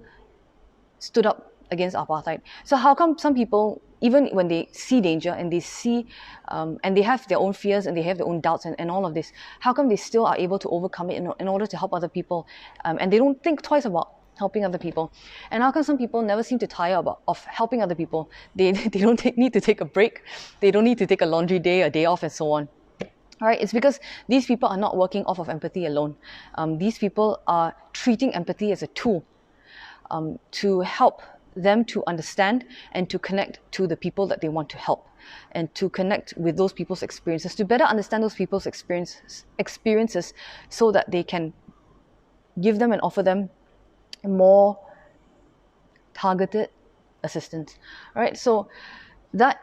stood up against apartheid. So how come some people, even when they see danger and they see, and they have their own fears and they have their own doubts and all of this, how come they still are able to overcome it in order to help other people, and they don't think twice about helping other people? And how come some people never seem to tire of helping other people? They don't need to take a break, they don't need to take a laundry day, a day off, and so on. All right, it's because these people are not working off of empathy alone. These people are treating empathy as a tool to help them to understand and to connect to the people that they want to help, and to connect with those people's experiences, to better understand those people's experiences so that they can give them and offer them more targeted assistance. All right, so that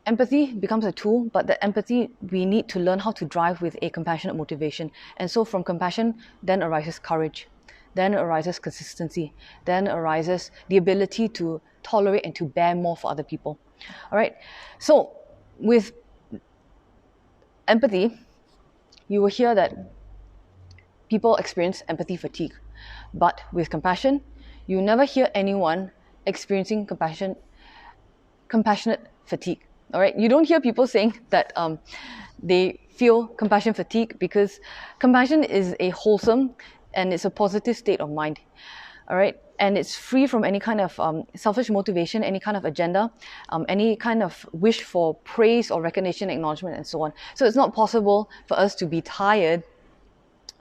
empathy becomes a tool, but that empathy we need to learn how to drive with a compassionate motivation. And so from compassion then arises courage, then arises consistency, then arises the ability to tolerate and to bear more for other people. All right, so with empathy, you will hear that people experience empathy fatigue. But with compassion, you never hear anyone experiencing compassionate fatigue. All right, you don't hear people saying that they feel compassion fatigue, because compassion is a wholesome and it's a positive state of mind. All right, and it's free from any kind of selfish motivation, any kind of agenda, any kind of wish for praise or recognition, acknowledgement, and so on. So it's not possible for us to be tired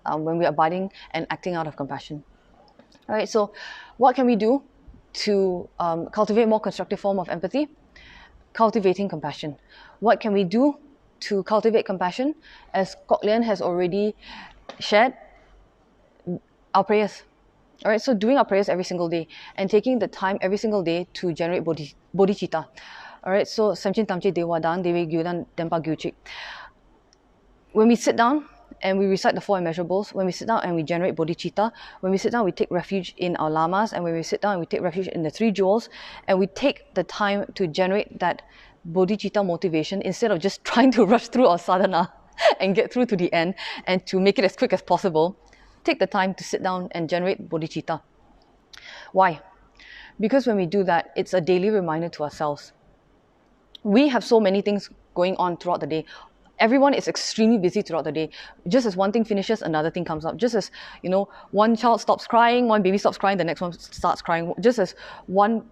when we're abiding and acting out of compassion. All right, so what can we do to cultivate more constructive form of empathy? Cultivating compassion. What can we do to cultivate compassion? As Kok Lian has already shared, our prayers. All right, so doing our prayers every single day and taking the time every single day to generate bodhicitta. All right, so Samchin Tamche Dewa Dan, Dewi Gyudan, Dempa Gyuchik. When we sit down and we recite the four immeasurables, when we sit down and we generate bodhicitta, when we sit down we take refuge in our lamas, and when we sit down and we take refuge in the three jewels, and we take the time to generate that bodhicitta motivation instead of just trying to rush through our sadhana and get through to the end and to make it as quick as possible. Take the time to sit down and generate bodhicitta. Why? Because when we do that, it's a daily reminder to ourselves. We have so many things going on throughout the day. Everyone is extremely busy throughout the day. Just as one thing finishes, another thing comes up. Just as, one child stops crying, one baby stops crying, the next one starts crying. Just as one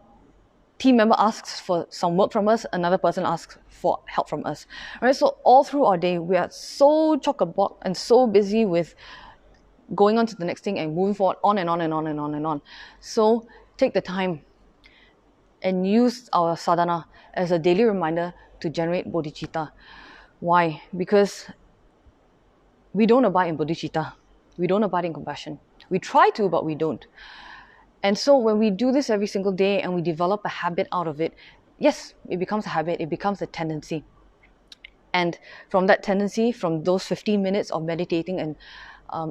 team member asks for some work from us, another person asks for help from us. Right? So all through our day, we are so chock-a-block and so busy with going on to the next thing and moving forward, on and on and on and on and on. So take the time and use our sadhana as a daily reminder to generate bodhicitta. Why? Because we don't abide in bodhicitta. We don't abide in compassion. We try to, but we don't. And so when we do this every single day and we develop a habit out of it, yes, it becomes a habit, it becomes a tendency. And from that tendency, from those 15 minutes of meditating and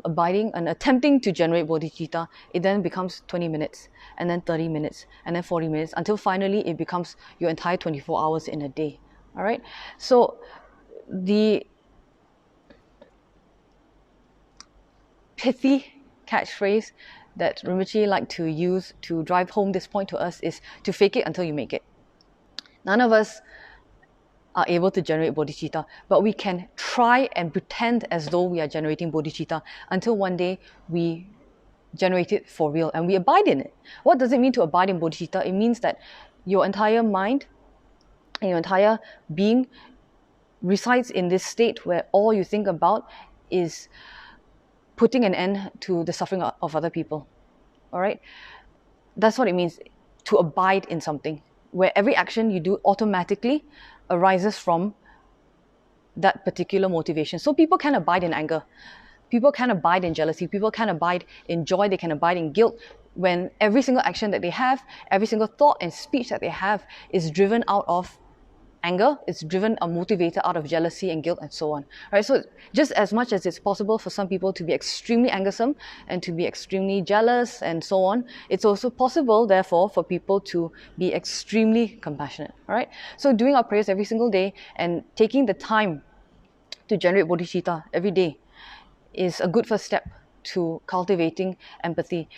abiding and attempting to generate bodhicitta, it then becomes 20 minutes, and then 30 minutes, and then 40 minutes, until finally it becomes your entire 24 hours in a day. All right? So the pithy catchphrase that Rinpoche like to use to drive home this point to us is to fake it until you make it. None of us are able to generate bodhicitta, but we can try and pretend as though we are generating bodhicitta until one day we generate it for real and we abide in it. What does it mean to abide in bodhicitta? It means that your entire mind and your entire being resides in this state where all you think about is putting an end to the suffering of other people. All right? That's what it means to abide in something, where every action you do automatically arises from that particular motivation. So people can abide in anger. People can abide in jealousy. People can abide in joy. They can abide in guilt when every single action that they have, every single thought and speech that they have is driven out of anger, it's driven or motivated out of jealousy and guilt and so on. Right? So just as much as it's possible for some people to be extremely angersome and to be extremely jealous and so on, it's also possible, therefore, for people to be extremely compassionate. All right? So doing our prayers every single day and taking the time to generate bodhicitta every day is a good first step to cultivating empathy.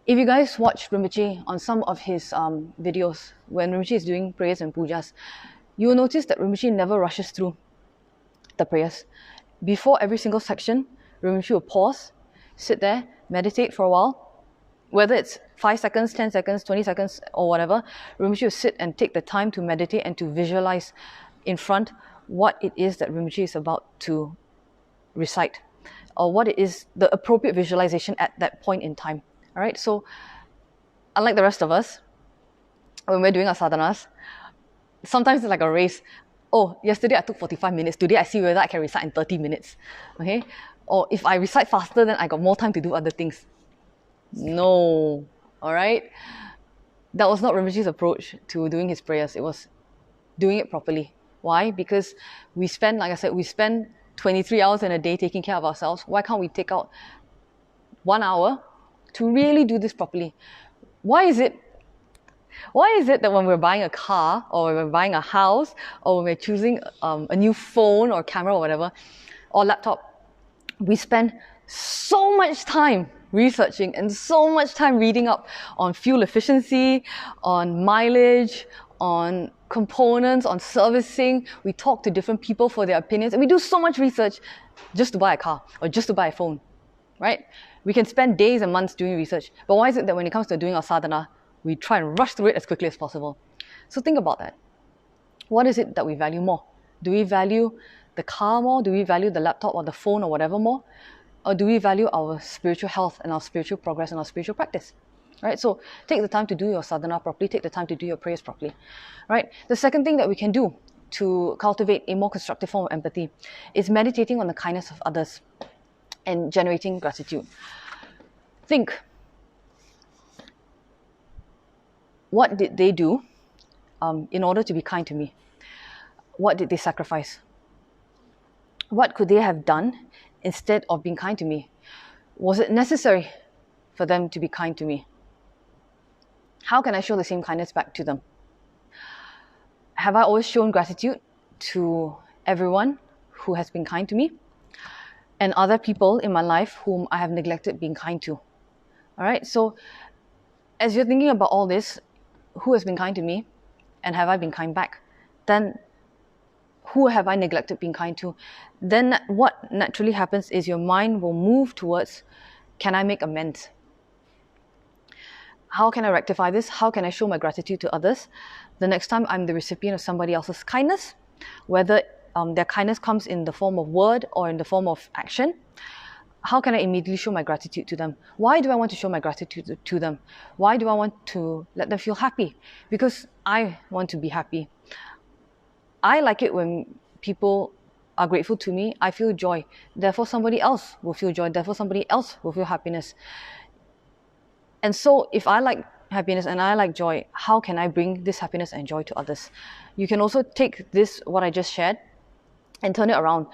If you guys watch Rinpoche on some of his videos, when Rinpoche is doing prayers and pujas, you will notice that Rinpoche never rushes through the prayers. Before every single section, Rinpoche will pause, sit there, meditate for a while. Whether it's 5 seconds, 10 seconds, 20 seconds, or whatever, Rinpoche will sit and take the time to meditate and to visualize in front what it is that Rinpoche is about to recite, or what it is, the appropriate visualization at that point in time. All right, so unlike the rest of us, when we're doing our sadhanas, sometimes it's like a race. Oh, yesterday I took 45 minutes. Today I see whether I can recite in 30 minutes. Okay? Or if I recite faster, then I got more time to do other things. No. All right? That was not Rinpoche's approach to doing his prayers. It was doing it properly. Why? Because we spend, like I said, we spend 23 hours in a day taking care of ourselves. Why can't we take out 1 hour to really do this properly? Why is it Why is it that when we're buying a car or when we're buying a house or when we're choosing a new phone or camera or whatever, or laptop, we spend so much time researching and so much time reading up on fuel efficiency, on mileage, on components, on servicing. We talk to different people for their opinions, and we do so much research just to buy a car or just to buy a phone, right? We can spend days and months doing research, but why is it that when it comes to doing our sadhana, we try and rush through it as quickly as possible? So think about that. What is it that we value more? Do we value the car more? Do we value the laptop or the phone or whatever more? Or do we value our spiritual health and our spiritual progress and our spiritual practice? Right? So take the time to do your sadhana properly, take the time to do your prayers properly. Right? The second thing that we can do to cultivate a more constructive form of empathy is meditating on the kindness of others and generating gratitude. Think, what did they do in order to be kind to me? What did they sacrifice? What could they have done instead of being kind to me? Was it necessary for them to be kind to me? How can I show the same kindness back to them? Have I always shown gratitude to everyone who has been kind to me? And other people in my life whom I have neglected being kind to? All right, so as you're thinking about all this, who has been kind to me and have I been kind back? Then who have I neglected being kind to? Then what naturally happens is your mind will move towards, can I make amends? How can I rectify this? How can I show my gratitude to others the next time I'm the recipient of somebody else's kindness? Whether their kindness comes in the form of word or in the form of action, how can I immediately show my gratitude to them? Why do I want to show my gratitude to them? Why do I want to let them feel happy? Because I want to be happy. I like it when people are grateful to me. I feel joy. Therefore, somebody else will feel joy. Therefore, somebody else will feel happiness. And so, if I like happiness and I like joy, how can I bring this happiness and joy to others? You can also take this, what I just shared, and turn it around,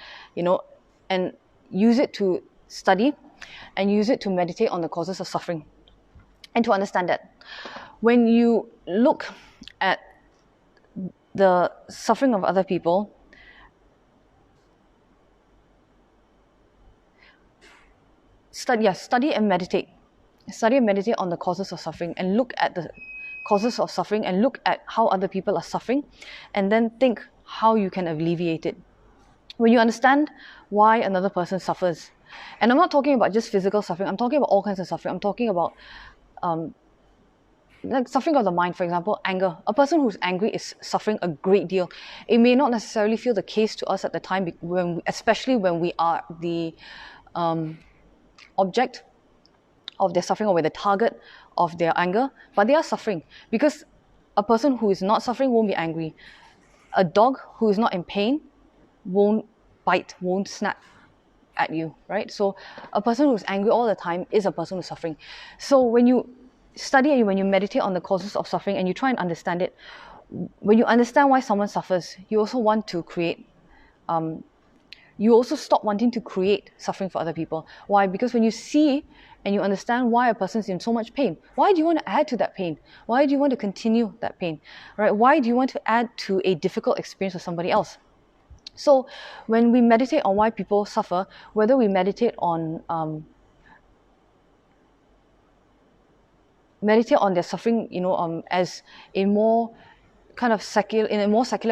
and use it to study and use it to meditate on the causes of suffering and to understand that when you look at the suffering of other people, study and meditate. Study and meditate on the causes of suffering and look at the causes of suffering and look at how other people are suffering and then think how you can alleviate it. When you understand why another person suffers, and I'm not talking about just physical suffering, I'm talking about all kinds of suffering. I'm talking about like suffering of the mind, for example, anger. A person who's angry is suffering a great deal. It may not necessarily feel the case to us at the time, especially when we are the object of their suffering or we're the target of their anger, but they are suffering because a person who is not suffering won't be angry. A dog who is not in pain won't bite, won't snap at you, right? So a person who's angry all the time is a person who's suffering. So when you study and when you meditate on the causes of suffering and you try and understand it, when you understand why someone suffers, you also want to create you also stop wanting to create suffering for other people. Why? Because when you see and you understand why a person's in so much pain, why do you want to add to that pain? Why do you want to continue that pain? Right? Why do you want to add to a difficult experience for somebody else? So when we meditate on why people suffer, whether we meditate on their suffering, as a more kind of secular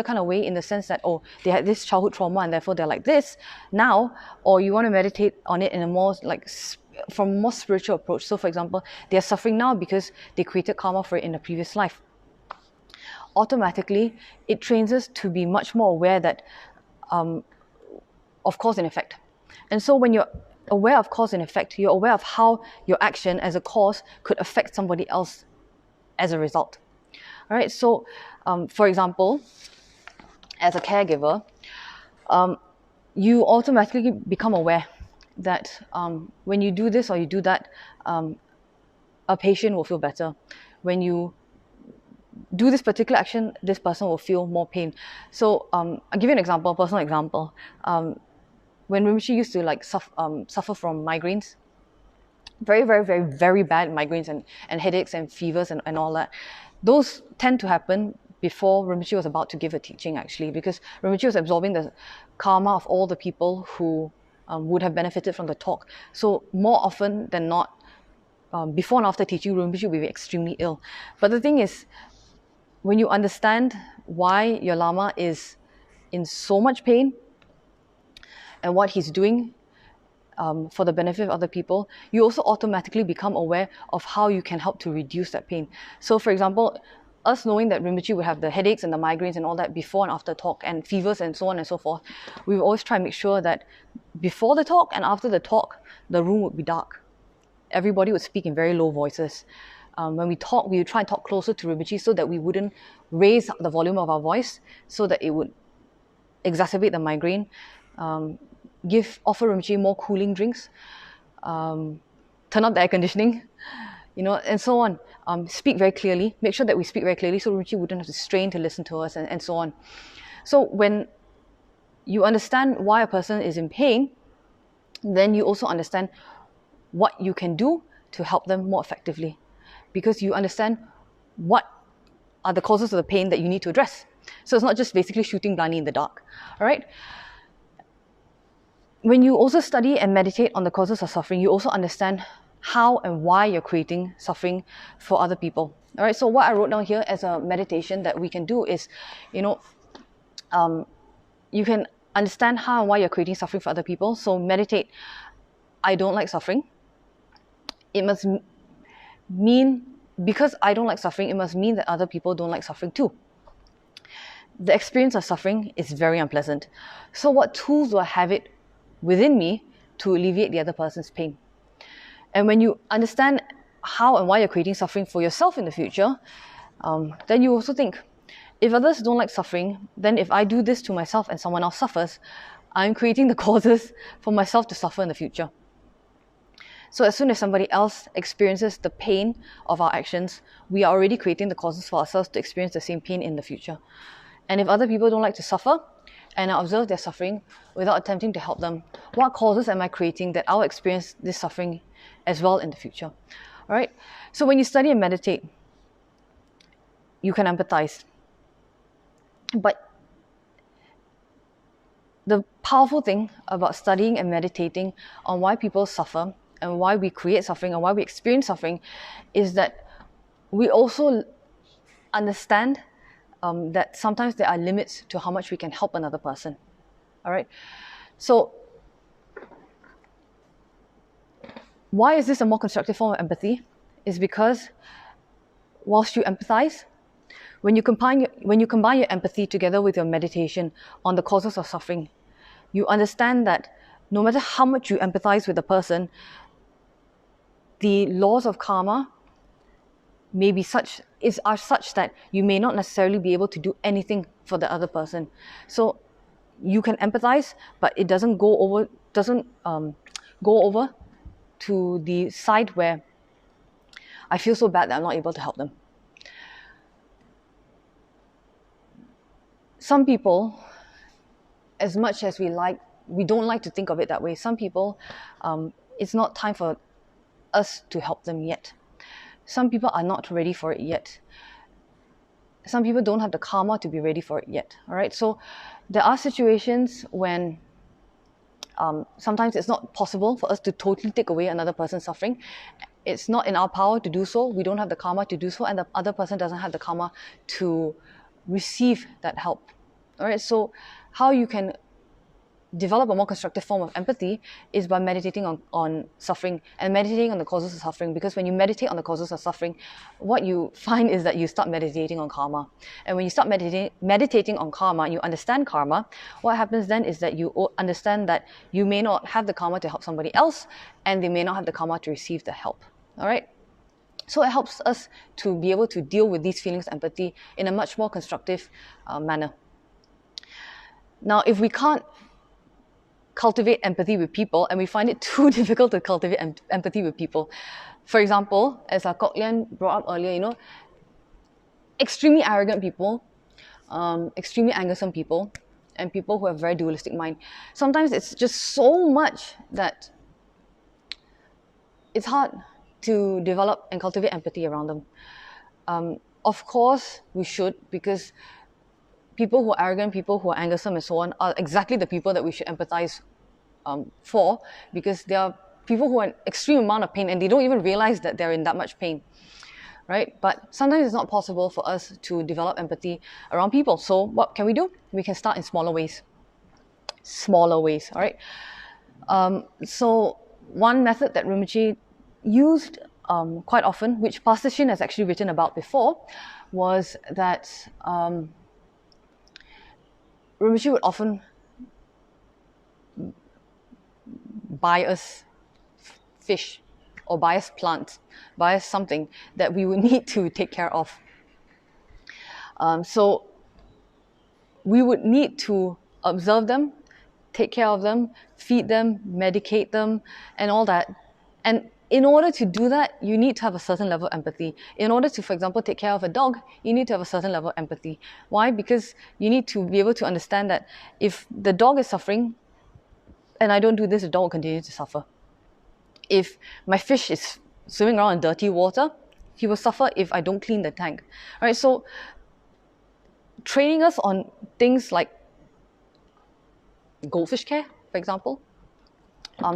kind of way, in the sense that, oh, they had this childhood trauma and therefore they're like this now, or you want to meditate on it in a more from a more spiritual approach. So for example, they're suffering now because they created karma for it in a previous life. Automatically, it trains us to be much more aware that of cause and effect. And so when you're aware of cause and effect, you're aware of how your action as a cause could affect somebody else as a result. All right, so for example, as a caregiver, you automatically become aware that when you do this or you do that, a patient will feel better. When you do this particular action, this person will feel more pain. So I'll give you an example, a personal example. When Rimshi used to suffer from migraines, very, very, very, very bad migraines and headaches and fevers and all that, those tend to happen before Rinpoche was about to give a teaching, actually, because Rinpoche was absorbing the karma of all the people who would have benefited from the talk. So more often than not, before and after teaching, Rinpoche will be extremely ill. But the thing is, when you understand why your Lama is in so much pain and what he's doing for the benefit of other people, you also automatically become aware of how you can help to reduce that pain. So for example, us knowing that Rinpoche would have the headaches and the migraines and all that before and after talk, and fevers and so on and so forth, we will always try and make sure that before the talk and after the talk, the room would be dark. Everybody would speak in very low voices. When we talk, we would try and talk closer to Rinpoche so that we wouldn't raise the volume of our voice so that it would exacerbate the migraine. Offer Rinpoche more cooling drinks, turn up the air conditioning, and so on. Speak very clearly. Make sure that we speak very clearly so Rinpoche wouldn't have to strain to listen to us, and so on. So when you understand why a person is in pain, then you also understand what you can do to help them more effectively, because you understand what are the causes of the pain that you need to address. So it's not just basically shooting blindly in the dark. All right? When you also study and meditate on the causes of suffering, you also understand how and why you're creating suffering for other people. All right, so what I wrote down here as a meditation that we can do is, you can understand how and why you're creating suffering for other people. So meditate, I don't like suffering. It must mean, because I don't like suffering, it must mean that other people don't like suffering too. The experience of suffering is very unpleasant. So what tools do I have it within me to alleviate the other person's pain? And when you understand how and why you're creating suffering for yourself in the future, then you also think, if others don't like suffering, then if I do this to myself and someone else suffers, I'm creating the causes for myself to suffer in the future. So as soon as somebody else experiences the pain of our actions, we are already creating the causes for ourselves to experience the same pain in the future. And if other people don't like to suffer, and I observe their suffering without attempting to help them, what causes am I creating that I'll experience this suffering as well in the future? All right? So when you study and meditate, you can empathize. But the powerful thing about studying and meditating on why people suffer and why we create suffering and why we experience suffering is that we also understand that sometimes there are limits to how much we can help another person. All right? So why is this a more constructive form of empathy? Is because whilst you empathize, when you combine your empathy together with your meditation on the causes of suffering, you understand that no matter how much you empathize with a person, the laws of karma are such that you may not necessarily be able to do anything for the other person. So you can empathize, but it doesn't go over to the side where I feel so bad that I'm not able to help them. Some people, as much as we don't like to think of it that way. Some people, it's not time for us to help them yet. Some people are not ready for it yet. Some people don't have the karma to be ready for it yet. All right. So there are situations when sometimes it's not possible for us to totally take away another person's suffering. It's not in our power to do so. We don't have the karma to do so, and the other person doesn't have the karma to receive that help. All right. So how you can develop a more constructive form of empathy is by meditating on suffering and meditating on the causes of suffering. Because when you meditate on the causes of suffering, what you find is that you start meditating on karma. And when you start meditating on karma, you understand karma, what happens then is that you understand that you may not have the karma to help somebody else, and they may not have the karma to receive the help. All right? So it helps us to be able to deal with these feelings of empathy in a much more constructive manner. Now, if we can't cultivate empathy with people, and we find it too difficult to cultivate empathy with people. For example, as Kok Lian brought up earlier, extremely arrogant people, extremely angersome people, and people who have very dualistic mind. Sometimes it's just so much that it's hard to develop and cultivate empathy around them. Of course, we should, because people who are arrogant, people who are angersome and so on are exactly the people that we should empathize for, because they are people who are in extreme amount of pain and they don't even realize that they're in that much pain, right? But sometimes it's not possible for us to develop empathy around people. So what can we do? We can start in smaller ways. Smaller ways, all right? So one method that Rinpoche used quite often, which Pastor Shin has actually written about before, was that Rinpoche would often buy us fish or buy us plants, buy us something that we would need to take care of. So we would need to observe them, take care of them, feed them, medicate them, and all that. And in order to do that, you need to have a certain level of empathy. In order to, for example, take care of a dog, you need to have a certain level of empathy. Why? Because you need to be able to understand that if the dog is suffering and I don't do this, the dog will continue to suffer. If my fish is swimming around in dirty water, he will suffer if I don't clean the tank. All right, so training us on things like goldfish care, for example,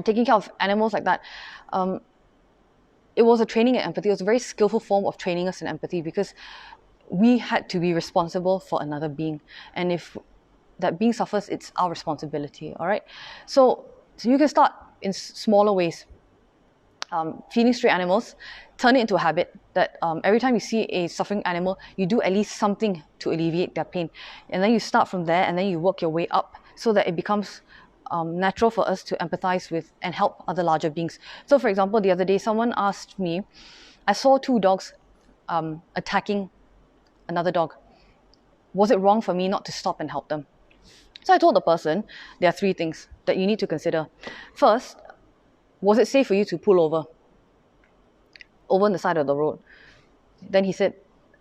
taking care of animals like that, it was a training in empathy. It was a very skillful form of training us in empathy, because we had to be responsible for another being. And if that being suffers, it's our responsibility, all right? So you can start in smaller ways. Feeding stray animals, turn it into a habit that every time you see a suffering animal, you do at least something to alleviate their pain. And then you start from there, and then you work your way up so that it becomes natural for us to empathize with and help other larger beings. So for example, the other day, someone asked me, I saw two dogs attacking another dog. Was it wrong for me not to stop and help them? So I told the person, there are three things that you need to consider. First, was it safe for you to pull over on the side of the road? Then he said,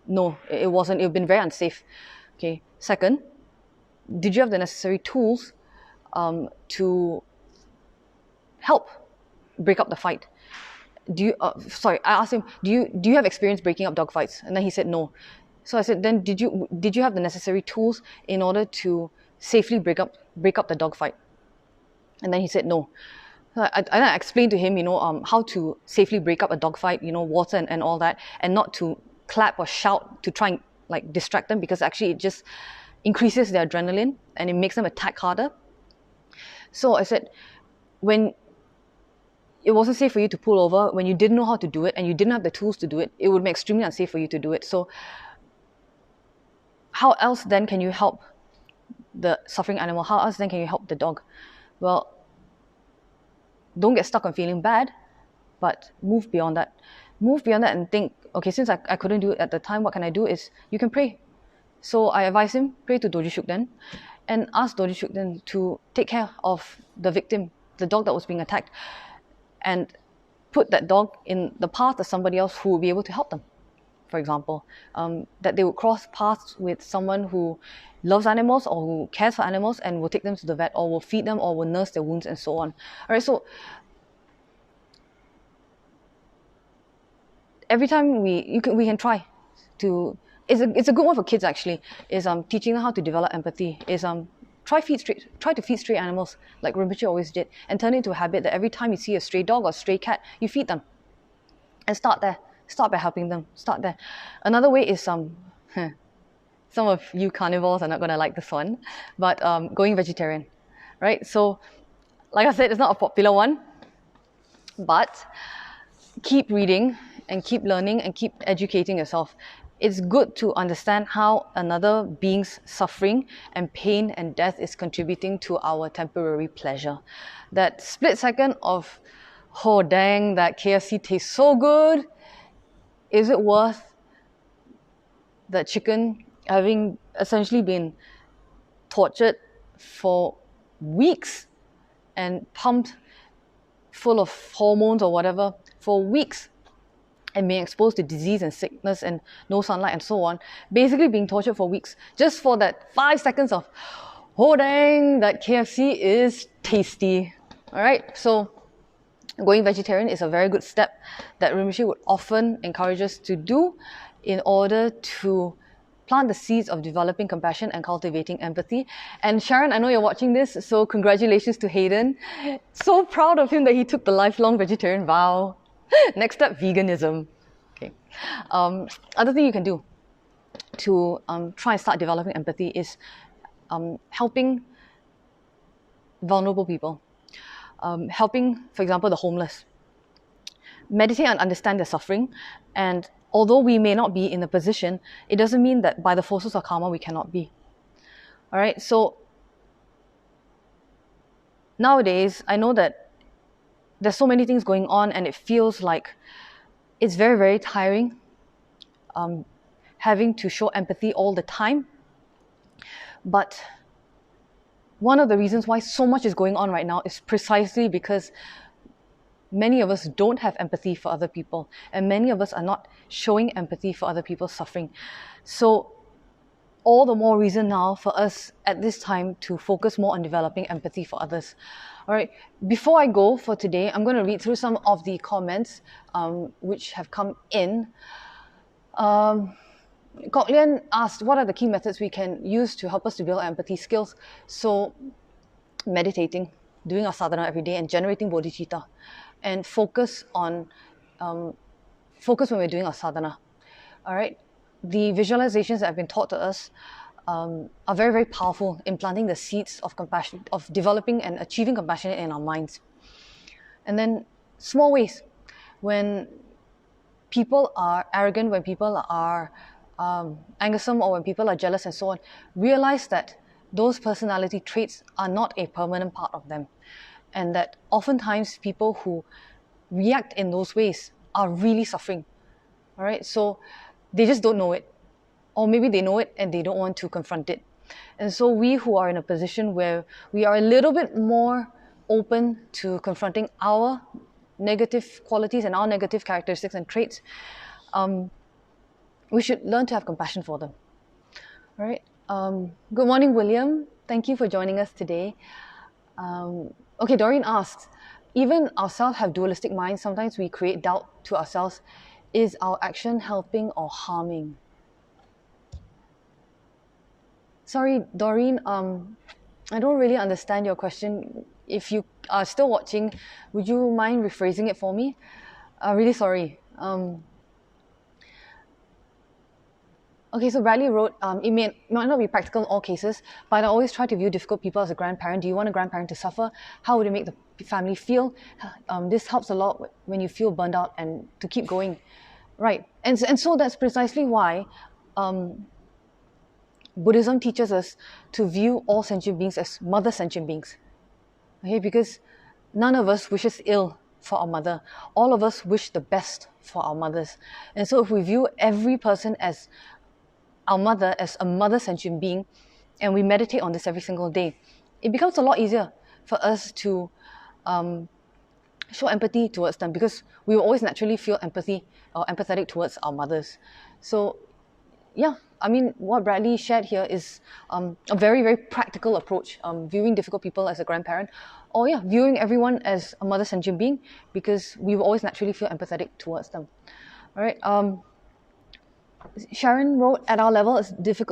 no, it wasn't. It would have been very unsafe. Okay. Second, did you have the necessary tools to help break up the fight? I asked him, do you have experience breaking up dog fights? And then he said no. So I said, then did you have the necessary tools in order to safely break up the dog fight? And then he said no. I explained to him, how to safely break up a dog fight, water and all that, and not to clap or shout to try and distract them, because actually it just increases their adrenaline and it makes them attack harder. So I said, when it wasn't safe for you to pull over, when you didn't know how to do it and you didn't have the tools to do it, it would be extremely unsafe for you to do it. So how else then can you help the suffering animal? How else then can you help the dog? Well, don't get stuck on feeling bad, but move beyond that. Move beyond that and think, okay, since I couldn't do it at the time, what can I do is you can pray. So I advise him, pray to Doji Shukden and ask Doji Shukden to take care of the victim, the dog that was being attacked, and put that dog in the path of somebody else who will be able to help them. For example, that they would cross paths with someone who loves animals or who cares for animals and will take them to the vet or will feed them or will nurse their wounds and so on. All right, so every time we can try to. It's a good one for kids actually. Is teaching them how to develop empathy. Is try to feed stray animals like Rinpoche always did, and turn it into a habit that every time you see a stray dog or stray cat, you feed them, and start there. Start by helping them. Start there. Another way is some of you carnivores are not going to like this one, but going vegetarian, right? So, like I said, it's not a popular one, but keep reading and keep learning and keep educating yourself. It's good to understand how another being's suffering and pain and death is contributing to our temporary pleasure. That split second of, oh dang, that KFC tastes so good. Is it worth that chicken having essentially been tortured for weeks and pumped full of hormones or whatever for weeks and being exposed to disease and sickness and no sunlight and so on, basically being tortured for weeks just for that 5 seconds of, oh dang, that KFC is tasty. All right, so going vegetarian is a very good step that Rinpoche would often encourage us to do, in order to plant the seeds of developing compassion and cultivating empathy. And Sharon, I know you're watching this, so congratulations to Hayden. So proud of him that he took the lifelong vegetarian vow. Next up, veganism. Okay. Other thing you can do to try and start developing empathy is helping vulnerable people. Helping, for example, the homeless. Meditate and understand their suffering, and although we may not be in a position, it doesn't mean that by the forces of karma we cannot be. All right, so nowadays I know that there's so many things going on and it feels like it's very, very tiring having to show empathy all the time. But one of the reasons why so much is going on right now is precisely because many of us don't have empathy for other people, and many of us are not showing empathy for other people's suffering. So all the more reason now for us at this time to focus more on developing empathy for others. All right, before I go for today, I'm going to read through some of the comments which have come in. Kok Lian asked, what are the key methods we can use to help us to build empathy skills? So meditating, doing our sadhana every day, and generating bodhicitta. And focus when we're doing our sadhana. All right, the visualizations that have been taught to us are very, very powerful in planting the seeds of compassion, of developing and achieving compassion in our minds. And then small ways, when people are arrogant, when people are angersome, or when people are jealous and so on, realize that those personality traits are not a permanent part of them. And that oftentimes people who react in those ways are really suffering. All right, so they just don't know it, or maybe they know it and they don't want to confront it. And so we who are in a position where we are a little bit more open to confronting our negative qualities and our negative characteristics and traits, we should learn to have compassion for them. All right. Good morning, William. Thank you for joining us today. Okay, Doreen asked, even ourselves have dualistic minds. Sometimes we create doubt to ourselves. Is our action helping or harming? Sorry, Doreen, I don't really understand your question. If you are still watching, would you mind rephrasing it for me? Really sorry. Okay, so Bradley wrote, it might not be practical in all cases, but I always try to view difficult people as a grandparent. Do you want a grandparent to suffer? How would it make the family feel? This helps a lot when you feel burned out and to keep going. Right, and so that's precisely why Buddhism teaches us to view all sentient beings as mother sentient beings. Okay, because none of us wishes ill for our mother. All of us wish the best for our mothers. And so if we view every person as our mother, as a mother sentient being, and we meditate on this every single day, it becomes a lot easier for us to show empathy towards them, because we will always naturally feel empathy or empathetic towards our mothers. So yeah, I mean, what Bradley shared here is a very, very practical approach, viewing difficult people as a grandparent, or yeah, viewing everyone as a mother sentient being, because we will always naturally feel empathetic towards them. All right. Sharon wrote, at our level,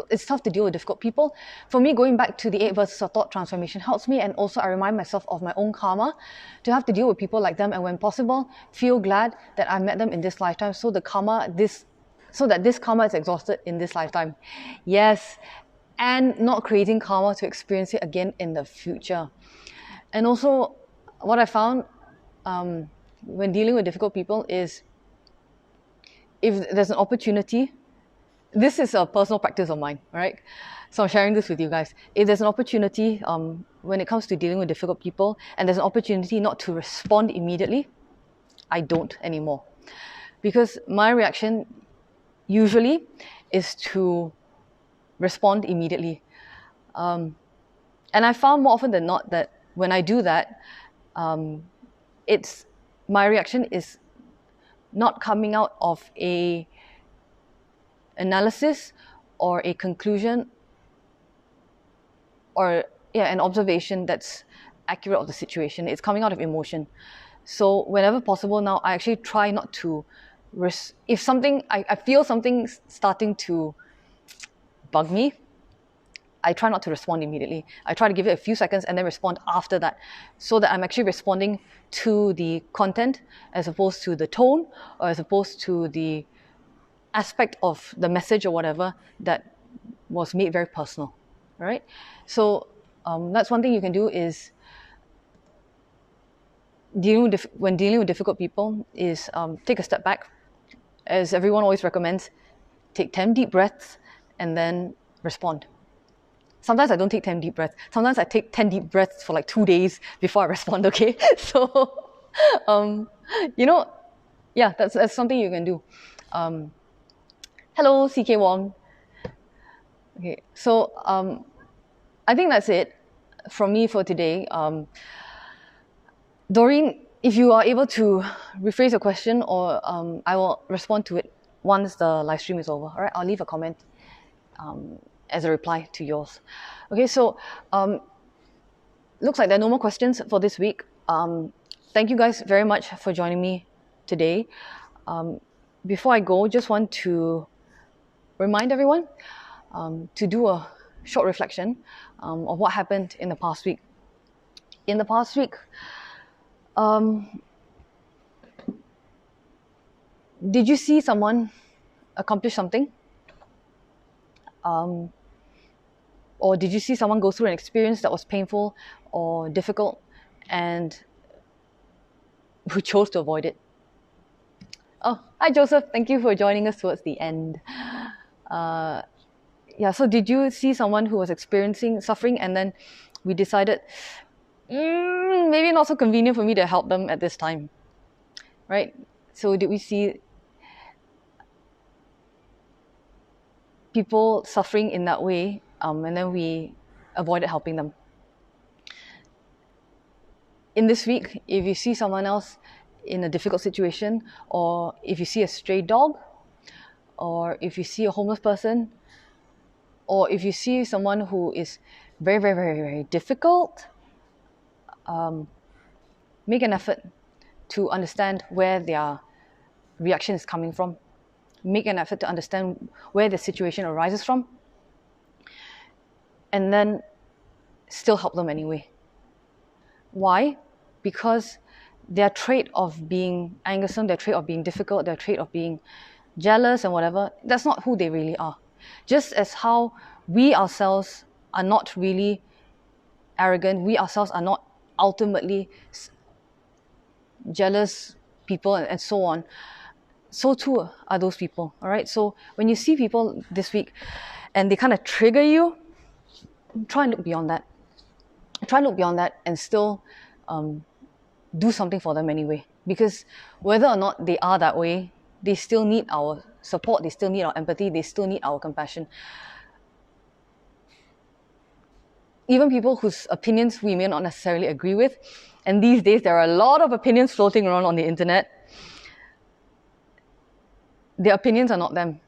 it's tough to deal with difficult people. For me, going back to the 8 verses of thought transformation helps me, and also I remind myself of my own karma to have to deal with people like them, and when possible, feel glad that I met them in this lifetime, so that this karma is exhausted in this lifetime. Yes, and not creating karma to experience it again in the future. And also, what I found when dealing with difficult people is, if there's an opportunity, this is a personal practice of mine, right? So I'm sharing this with you guys. If there's an opportunity when it comes to dealing with difficult people, and there's an opportunity not to respond immediately, I don't anymore. Because my reaction usually is to respond immediately. And I found more often than not that when I do that, my reaction is not coming out of a analysis or a conclusion or an observation that's accurate of the situation. It's coming out of emotion. So whenever possible now, I actually try not to if something, I feel something starting to bug me, I try not to respond immediately. I try to give it a few seconds and then respond after that, so that I'm actually responding to the content as opposed to the tone, or as opposed to the aspect of the message or whatever that was made very personal, right? So that's one thing you can do is when dealing with difficult people is take a step back. As everyone always recommends, take 10 deep breaths and then respond. Sometimes I don't take 10 deep breaths. Sometimes I take 10 deep breaths for like 2 days before I respond, okay? So, you know, yeah, that's something you can do. Hello, CK Wong. Okay, so I think that's it from me for today. Doreen, if you are able to rephrase your question, or I will respond to it once the live stream is over. All right, I'll leave a comment as a reply to yours. Okay, so looks like there are no more questions for this week. Thank you guys very much for joining me today. Before I go, just want to remind everyone to do a short reflection of what happened in the past week. In the past week, did you see someone accomplish something? Or did you see someone go through an experience that was painful or difficult and who chose to avoid it? Oh, hi Joseph, thank you for joining us towards the end. Yeah, so did you see someone who was experiencing suffering and then we decided, maybe not so convenient for me to help them at this time, right? So did we see people suffering in that way, and then we avoided helping them? In this week, if you see someone else in a difficult situation, or if you see a stray dog, or if you see a homeless person, or if you see someone who is very, very, very, very difficult, make an effort to understand where their reaction is coming from. Make an effort to understand where the situation arises from, and then still help them anyway. Why? Because their trait of being angersome, their trait of being difficult, their trait of being jealous and whatever, that's not who they really are. Just as how we ourselves are not really arrogant, we ourselves are not ultimately jealous people and so on, so too are those people, all right? So when you see people this week and they kind of trigger you, try and look beyond that. Try and look beyond that and still do something for them anyway. Because whether or not they are that way, they still need our support, they still need our empathy, they still need our compassion. Even people whose opinions we may not necessarily agree with, and these days there are a lot of opinions floating around on the internet, their opinions are not them.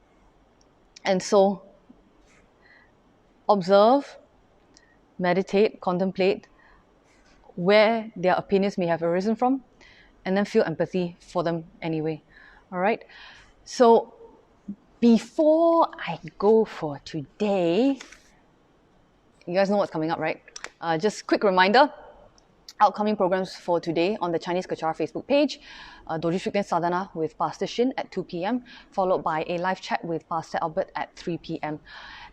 And so observe, meditate, contemplate where their opinions may have arisen from, and then feel empathy for them anyway. All right? So before I go for today, you guys know what's coming up, right? Just quick reminder, upcoming programs for today on the Chinese Kechara Facebook page. Doji Shukden Sadhana with Pastor Shin at 2 p.m, followed by a live chat with Pastor Albert at 3 p.m.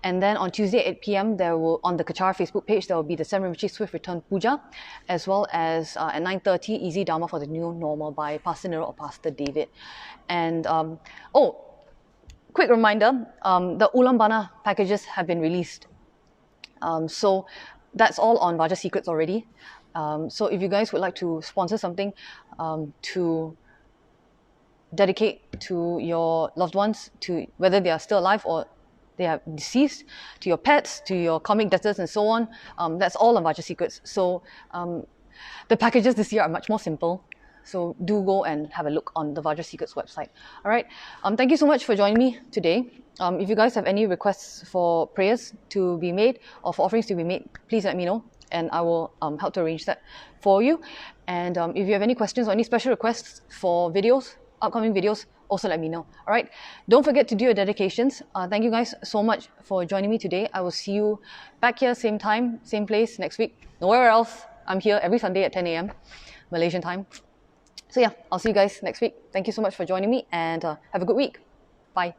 And then on Tuesday at 8 p.m, on the Kechara Facebook page, there will be the Sam Rinpoche Swift Return Puja, as well as at 9:30, Easy Dharma for the New Normal by Pastor Nero or Pastor David. And quick reminder, the Ulam Bana packages have been released. So that's all on Vaja Secrets already. So if you guys would like to sponsor something to dedicate to your loved ones, to whether they are still alive or they are deceased, to your pets, to your comic debtors and so on, that's all on Vaja Secrets. So the packages this year are much more simple. So do go and have a look on the Vaja Secrets website. All right. Thank you so much for joining me today. If you guys have any requests for prayers to be made or for offerings to be made, please let me know, and I will help to arrange that for you. And if you have any questions or any special requests for videos, upcoming videos, also let me know. All right. Don't forget to do your dedications. Thank you guys so much for joining me today. I will see you back here, same time, same place next week. Nowhere else. I'm here every Sunday at 10 a.m. Malaysian time. So yeah, I'll see you guys next week. Thank you so much for joining me, and have a good week. Bye.